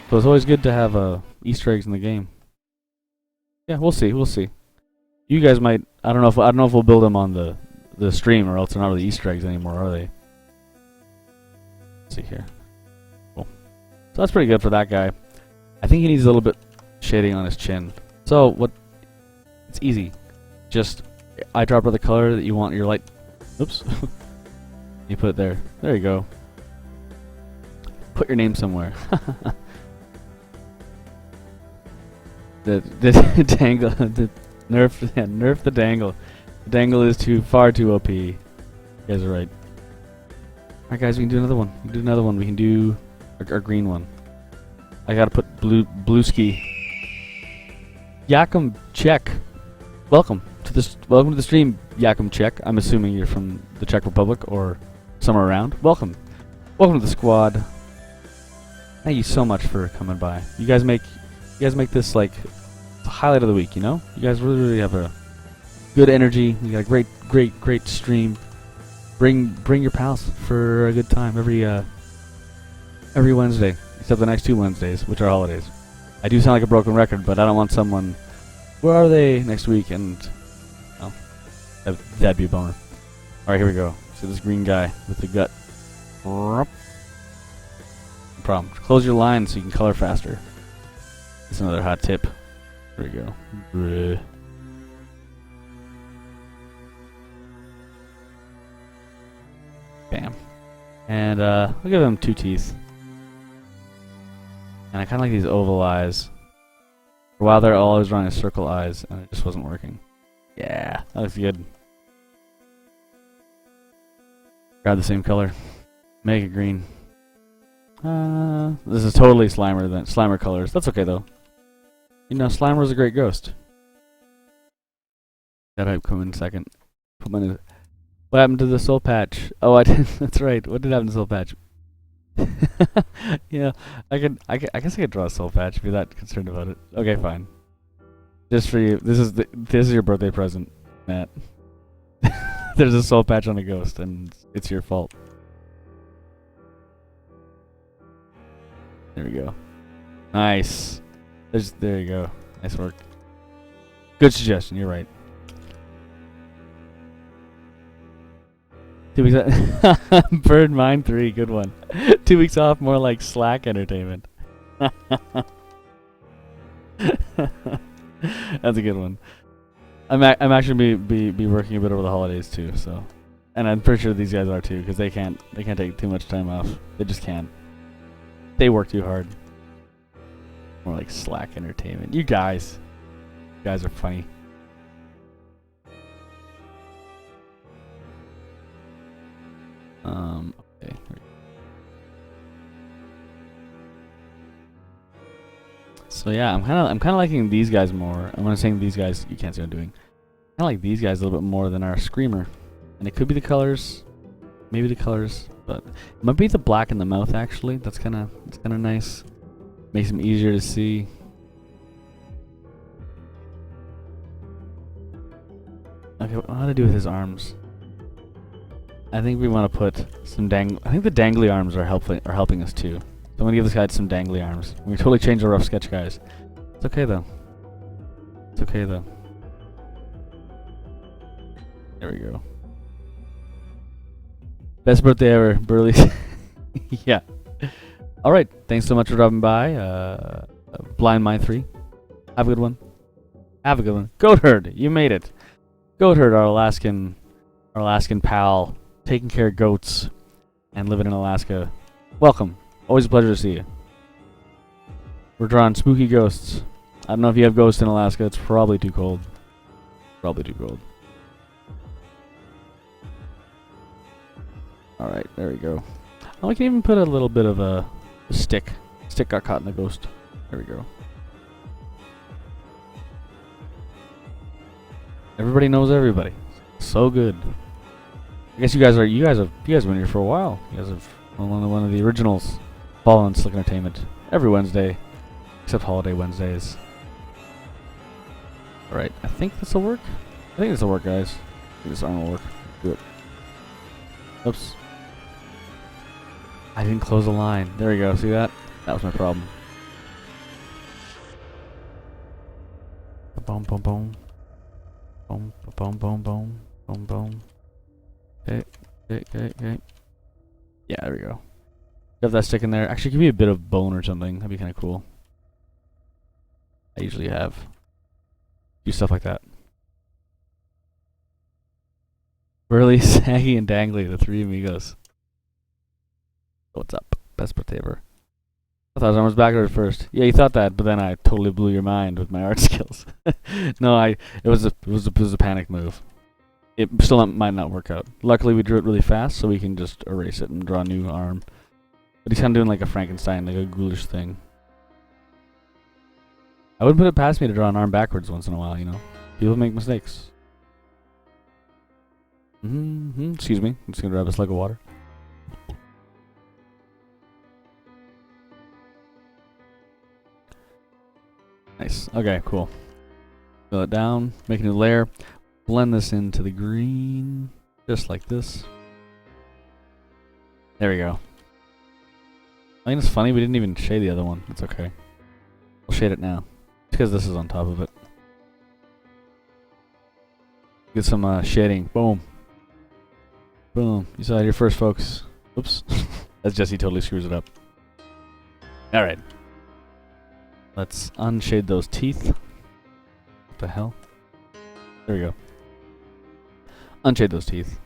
so it's always good to have Easter eggs in the game. Yeah, we'll see. We'll see. You guys might. I don't know if we'll build them on the stream, or else they're not really Easter eggs anymore, are they? Let's see here. Cool. So that's pretty good for that guy. I think he needs a little bit shading on his chin. So what? It's easy. Just eyedropper the color that you want your light. Oops. You put it there. There you go. Put your name somewhere. the dangle. Nerf the dangle. The dangle is far too OP. You guys are right. Alright guys, we can do another one. We can do another one. We can do our green one. I gotta put blue ski. Yakum Czech. Welcome to the stream, Yakum Czech. I'm assuming you're from the Czech Republic or somewhere around. Welcome to the squad. Thank you so much for coming by. You guys make this like the highlight of the week. You know, you guys really have a good energy. You got a great stream. Bring your pals for a good time every Wednesday, except the next 2 Wednesdays, which are holidays. I do sound like a broken record, but I don't want someone. Where are they next week? And oh, that'd be a bummer. All right, here we go. See this green guy with the gut. No problem. Close your lines so you can color faster. That's another hot tip. There we go. Bam. And we'll give him 2 teeth. And I kind of like these oval eyes. For a while there, all I was drawing is circle eyes, and it just wasn't working. Yeah, that looks good. Grab the same color. Make it green. This is totally Slimer colors. That's okay, though. You know, Slimer's a great ghost. That'll come in a second. What happened to the soul patch? Oh, I did. That's right. What did happen to the soul patch? Yeah, I guess I could draw a soul patch if you're that concerned about it. Okay, fine. Just for you. This is your birthday present, Matt. There's a soul patch on a ghost, and it's your fault. There we go. Nice. There you go. Nice work. Good suggestion. You're right. 2 weeks. Bird Mine 3. Good one. 2 weeks off. More like Slack entertainment. That's a good one. I'm actually be working a bit over the holidays too. So, and I'm pretty sure these guys are too because they can't take too much time off. They just can't. They work too hard. More like Slack entertainment. You guys are funny. Okay. So yeah, I'm kind of liking these guys more. And when I'm saying these guys, you can't see what I'm doing. I like these guys a little bit more than our Screamer. And it could be the colors, maybe the colors, but it might be the black in the mouth actually. That's kind of nice. Makes them easier to see. Okay, what do I do with his arms? I think we want to put some I think the dangly arms are helping us too. So I'm gonna give this guy some dangly arms. We totally changed our rough sketch guys. It's okay though. It's okay though. There we go. Best birthday ever, Burley. Yeah. All right. Thanks so much for dropping by. Blind Mine 3. Have a good one. Have a good one. Goat Herd, you made it. Goat Herd, our Alaskan pal, taking care of goats and living in Alaska. Welcome. Always a pleasure to see you. We're drawing spooky ghosts. I don't know if you have ghosts in Alaska. It's probably too cold. Probably too cold. All right, there we go. Oh, we can even put a little bit of a stick. Stick got caught in the ghost. There we go. Everybody knows everybody. So good. I guess you guys have been here for a while. You guys have one of the originals. Following Slick Entertainment every Wednesday, except holiday Wednesdays. All right, I think this will work. I think this will work, guys. I think this arm will work. Do it. Oops. I didn't close the line. There we go. See that? That was my problem. Boom, boom, boom. Boom, boom, boom, boom, boom, boom. Okay. Yeah, there we go. Have that stick in there. Actually, give me a bit of bone or something. That'd be kind of cool. I usually do stuff like that. Burley, Saggy, and Dangly, the three amigos. What's up? Best birthday ever. I thought his arm was backward at first. Yeah, you thought that, but then I totally blew your mind with my art skills. No, it was a panic move. It still might not work out. Luckily, we drew it really fast, so we can just erase it and draw a new arm. But he's kind of doing like a Frankenstein, like a ghoulish thing. I wouldn't put it past me to draw an arm backwards once in a while, you know. People make mistakes. Excuse me. I'm just gonna grab a slug of water. Nice. Okay, cool. Fill it down, make a new layer. Blend this into the green, just like this. There we go. I think it's funny we didn't even shade the other one. It's okay. We'll shade it now. Because this is on top of it. Get some shading. Boom. Boom. You saw it here first, folks. Oops. That's Jesse totally screws it up. Alright. Let's unshade those teeth. What the hell? There we go. Unshade those teeth.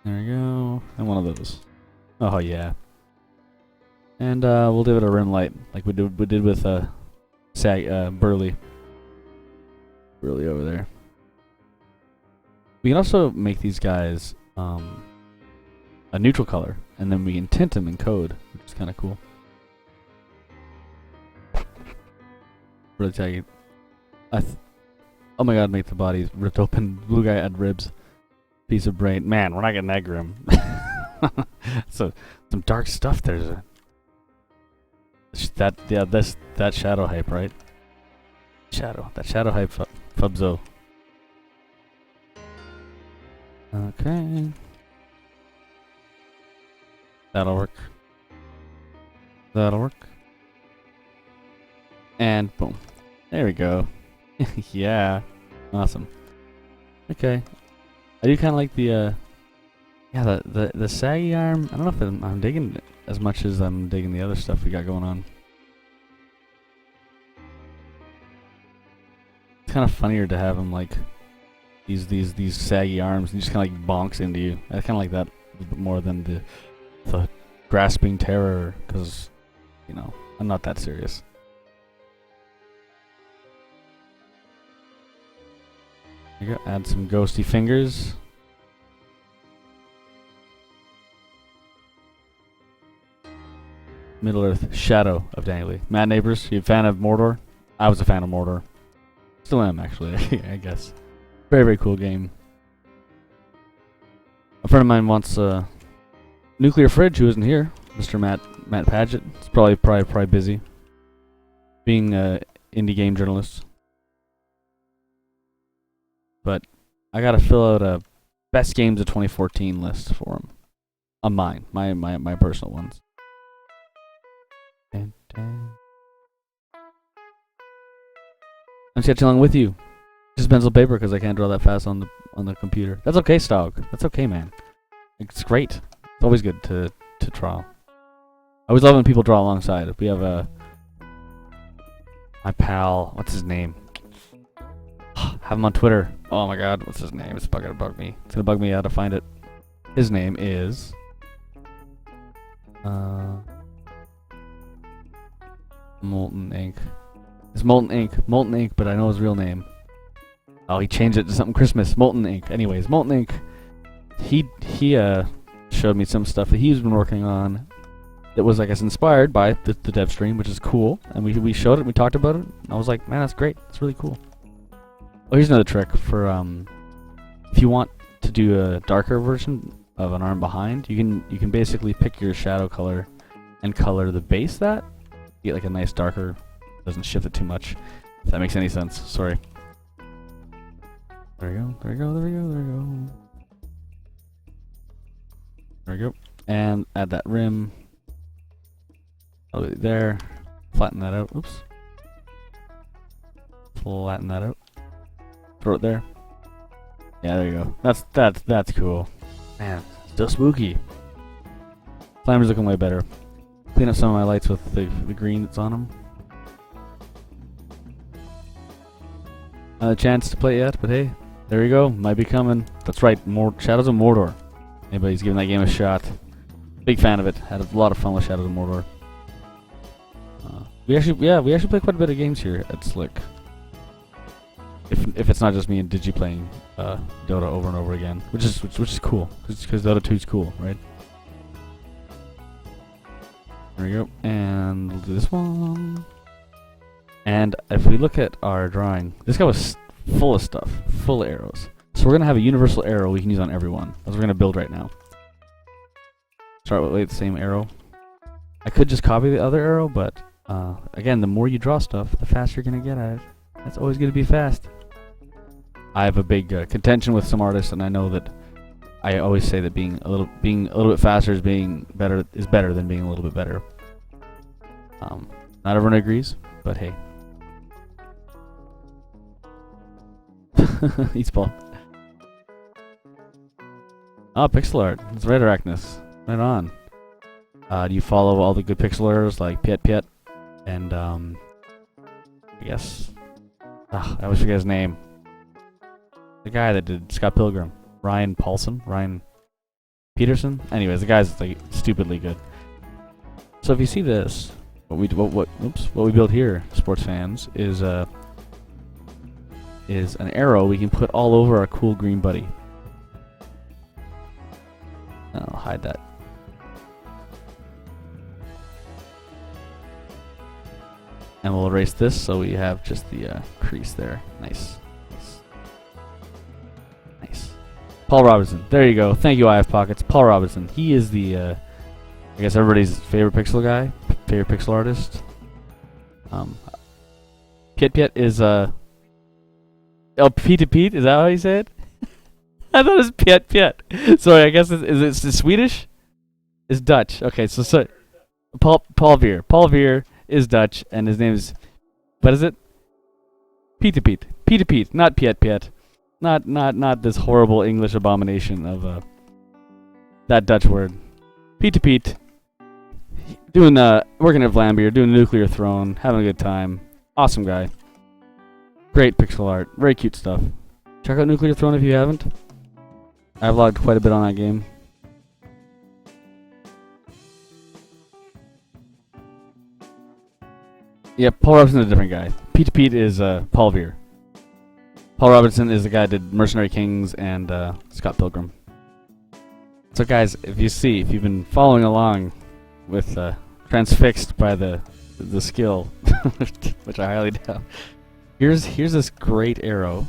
There we go. And one of those. Oh yeah. And we'll give it a rim light like we did with Burley. Burley over there. We can also make these guys a neutral color, and then we can tint them in code, which is kind of cool. Really taggy. Oh my god, make the body ripped open. Blue guy had ribs. Piece of brain. Man, we're not getting that grim. So some dark stuff. There's a that shadow hype, right? That shadow hype, Fubzo. Okay. That'll work. That'll work. And boom. There we go. Yeah. Awesome. Okay. I do kind of like the yeah, the saggy arm. I don't know if I'm digging it as much as I'm digging the other stuff we got going on. It's kind of funnier to have him like these saggy arms and he just kind of like bonks into you. I kind of like that a little bit more than the grasping terror, because you know I'm not that serious. There you go. Add some ghosty fingers. Middle Earth, Shadow of Daniel Lee. Matt Neighbors, you a fan of Mordor? I was a fan of Mordor. Still am, actually, I guess. Very, very cool game. A friend of mine wants Nuclear Fridge, who isn't here. Mr. Matt Paget. He's probably busy. Being an indie game journalist. But I gotta fill out a best games of 2014 list for him. On mine. My personal ones. I'm sketching along with you. Just pencil paper because I can't draw that fast on the computer. That's okay, Stog. That's okay, man. It's great. It's always good to draw. I always love when people draw alongside. We have my pal. What's his name? Have him on Twitter. Oh my God, what's his name? It's gonna bug me. It's gonna bug me how to find it. His name is Molten Ink. It's Molten Ink, but I know his real name. Oh, he changed it to something Christmas. Molten Ink. Anyways, Molten Ink. He showed me some stuff that he's been working on that was, I guess, inspired by the dev stream, which is cool. And we showed it, and we talked about it. And I was like, man, that's great. It's really cool. Oh, here's another trick for if you want to do a darker version of an arm behind, you can basically pick your shadow color and color the base that. Get like a nice darker, doesn't shift it too much. If that makes any sense. Sorry. There we go. There we go. There we go. There we go. There we go. And add that rim. There. Flatten that out. Oops. Flatten that out. Throw it there. Yeah, there you go. That's cool. Man, still spooky. Slimer's looking way better. Clean up some of my lights with the green that's on them. Not a chance to play it yet, but hey, there you go. Might be coming. That's right, more Shadows of Mordor. Anybody's giving that game a shot. Big fan of it. Had a lot of fun with Shadows of Mordor. We actually play quite a bit of games here at Slick. If it's not just me and Digi playing Dota over and over again, which is cool, because Dota 2 is cool, right? There we go, and we'll do this one. And if we look at our drawing, this guy was full of stuff, full of arrows. So we're gonna have a universal arrow we can use on everyone. That's what we're gonna build right now. Start with the same arrow. I could just copy the other arrow, but again, the more you draw stuff, the faster you're gonna get at it. That's always gonna be fast. I have a big contention with some artists, and I know that I always say that being a little bit faster is better than being a little bit better. Not everyone agrees, but hey. Eats ball. Oh, pixel art. It's right, Arachnus. Right on. Do you follow all the good pixel artists like Piet and I guess I always forget his name. The guy that did Scott Pilgrim. Ryan Paulson? Ryan Peterson? Anyways, the guy's like stupidly good. So if you see this, what we built here, sports fans, is an arrow we can put all over our cool green buddy. I'll hide that. And we'll erase this so we have just the crease there. Nice. Nice. Paul Robinson. There you go. Thank you, IF Pockets. Paul Robinson. He is the, I guess everybody's favorite pixel guy. Favorite pixel artist. Piet is, oh, Pete, is that how you say it? I thought it was Piet. Sorry, I guess is it Swedish? It's Dutch. Okay, so Paul Veer. Paul Veer is Dutch, and his name is, what is it? Pete Pete. Pete Pete. Not Piet Piet. Not this horrible English abomination of that Dutch word. Pete Pete. Doing working at Vlambeer, doing Nuclear Throne, having a good time. Awesome guy. Great pixel art. Very cute stuff. Check out Nuclear Throne if you haven't. I've logged quite a bit on that game. Yeah, Paul Robinson is a different guy. Pete Pete is Paul Veer. Paul Robinson is the guy that did Mercenary Kings and Scott Pilgrim. So guys, if you've been following along with transfixed by the skill, which I highly doubt. Here's this great arrow.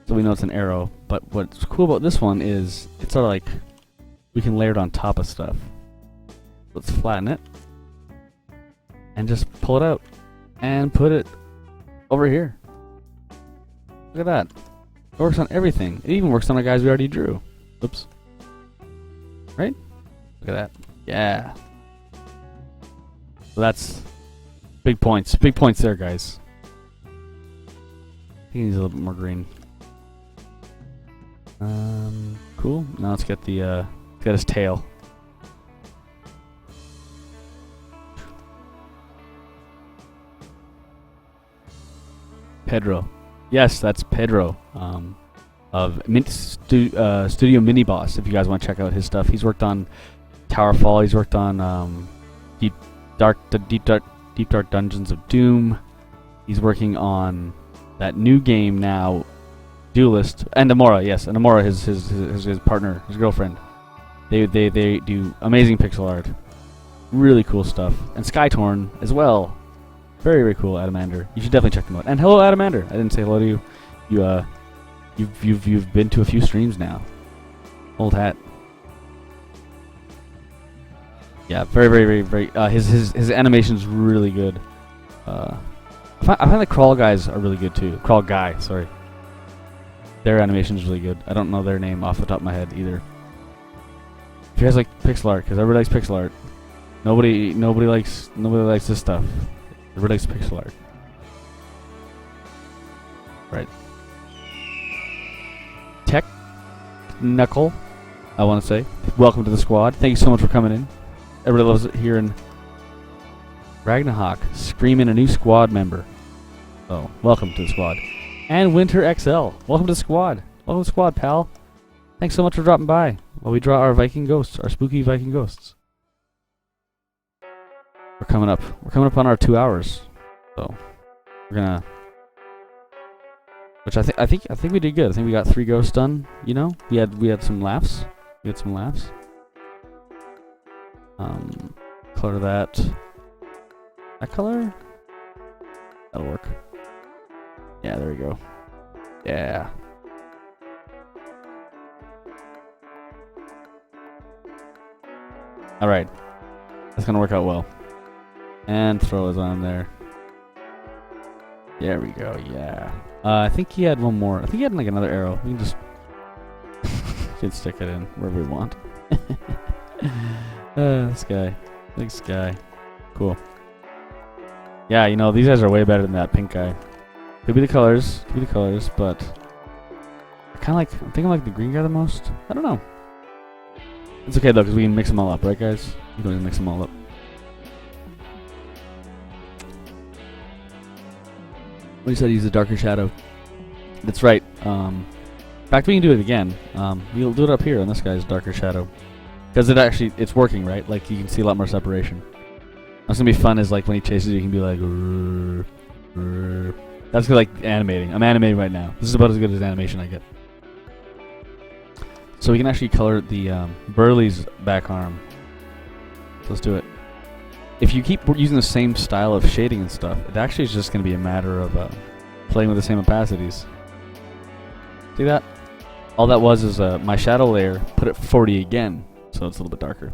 So we know it's an arrow, but what's cool about this one is it's sort of like we can layer it on top of stuff. Let's flatten it and just pull it out and put it over here. Look at that. It works on everything. It even works on the guys we already drew. Oops. Right? Look at that. Yeah. So that's big points. Big points there, guys. I think he needs a little bit more green. Cool. Now let's get his tail. Pedro. Yes, that's Pedro. Of Studio Mini Boss. If you guys want to check out his stuff, he's worked on Towerfall. He's worked on Deep Dark Dungeons of Doom. He's working on that new game now, Duelist, and Amora. Yes, and Amora, his partner, his girlfriend. They do amazing pixel art, really cool stuff, and Skytorn as well. Very very cool, Adamander. You should definitely check them out. And hello, Adamander. I didn't say hello to you. You've been to a few streams now. Old hat. Yeah, very. His animation's really good. I find the Crawl guys are really good too. Crawl guy, sorry. Their animation's really good. I don't know their name off the top of my head either. If you guys like pixel art, because everybody likes pixel art. Nobody likes this stuff. Everybody likes pixel art. Right. Tech Knuckle, I want to say, welcome to the squad. Thank you so much for coming in. Everybody loves it here in Ragnarok, screaming a new squad member. So, welcome to the squad. And Winter XL, welcome to the squad. Welcome to the squad, pal. Thanks so much for dropping by while we draw our Viking ghosts, our spooky Viking ghosts. We're coming up on our 2 hours. So, we're gonna... Which I think we did good. I think we got 3 ghosts done. You know, we had some laughs. Color that. That color. That'll work. Yeah, there we go. Yeah. All right. That's gonna work out well. And throw his on there. There we go. Yeah. I think he had one more. I think he had like another arrow. We can just stick it in wherever we want. This guy. This guy. Cool. Yeah, you know, these guys are way better than that pink guy. Could be the colors, but I'm thinking like the green guy the most. I don't know. It's okay though, because we can mix them all up, right guys? We can mix them all up. What you said, use a darker shadow. That's right. In fact, we can do it again. We'll do it up here on this guy's darker shadow. Because it's working, right? Like, you can see a lot more separation. What's going to be fun is, like, when he chases you, you can be like... Rrr, rrr. That's like animating. I'm animating right now. This is about as good as animation I get. So we can actually color the Burly's back arm. So let's do it. If you keep using the same style of shading and stuff, it actually is just going to be a matter of playing with the same opacities. See that? All that was is my shadow layer, put it 40 again, so it's a little bit darker.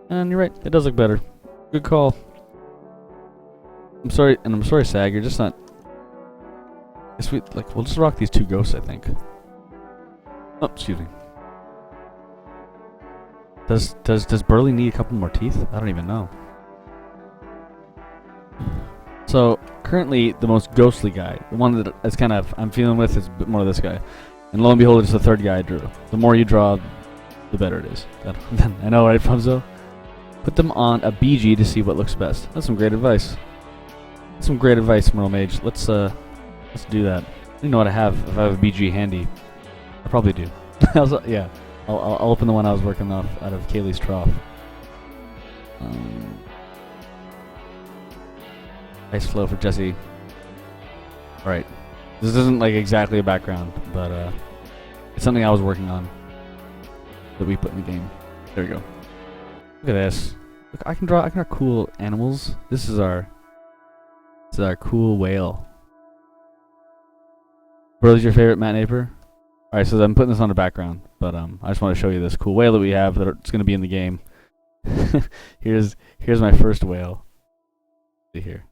And you're right, it does look better. Good call. I'm sorry, Sag, you're just not... we'll just rock these 2 ghosts, I think. Oh, excuse me. Does Burly need a couple more teeth? I don't even know. So currently the most ghostly guy, the one that is kind of I'm feeling with, is a bit more of this guy. And lo and behold, it's the third guy I drew. The more you draw, the better it is. I know, right, Funzo? Put them on a BG to see what looks best. That's some great advice. That's some great advice, Merle Mage. Let's do that. I don't know what I have. If I have a BG handy, I probably do. Yeah, I'll open the one I was working off out of Kaylee's trough. Nice flow for Jesse. Right. This isn't like exactly a background, but it's something I was working on that we put in the game. There we go. Look at this. Look, I can draw cool animals. This is our cool whale. Bro's your favorite Matt Napier? Alright, so I'm putting this on the background, but I just want to show you this cool whale that we have that's gonna be in the game. here's my first whale. See here.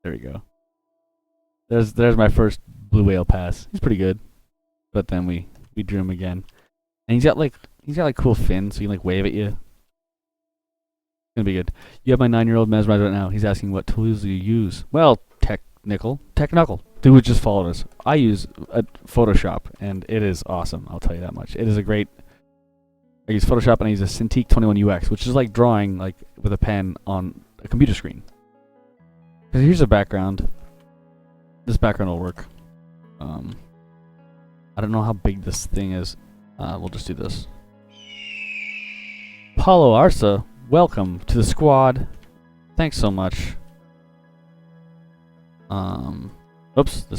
There we go. There's my first blue whale pass. He's pretty good. But then we drew him again. And he's got like cool fins, so he can like wave at you. It's gonna be good. You have my 9-year-old mesmerized right now. He's asking what tools do you use? Well, Technical. Dude just followed us. I use Photoshop, and it is awesome. I'll tell you that much. It is a great. I use Photoshop, and I use a Cintiq 21UX, which is like drawing like with a pen on a computer screen. Because here's a background. This background will work. I don't know how big this thing is. We'll just do this. Paulo Arsa, welcome to the squad. Thanks so much. Oops, this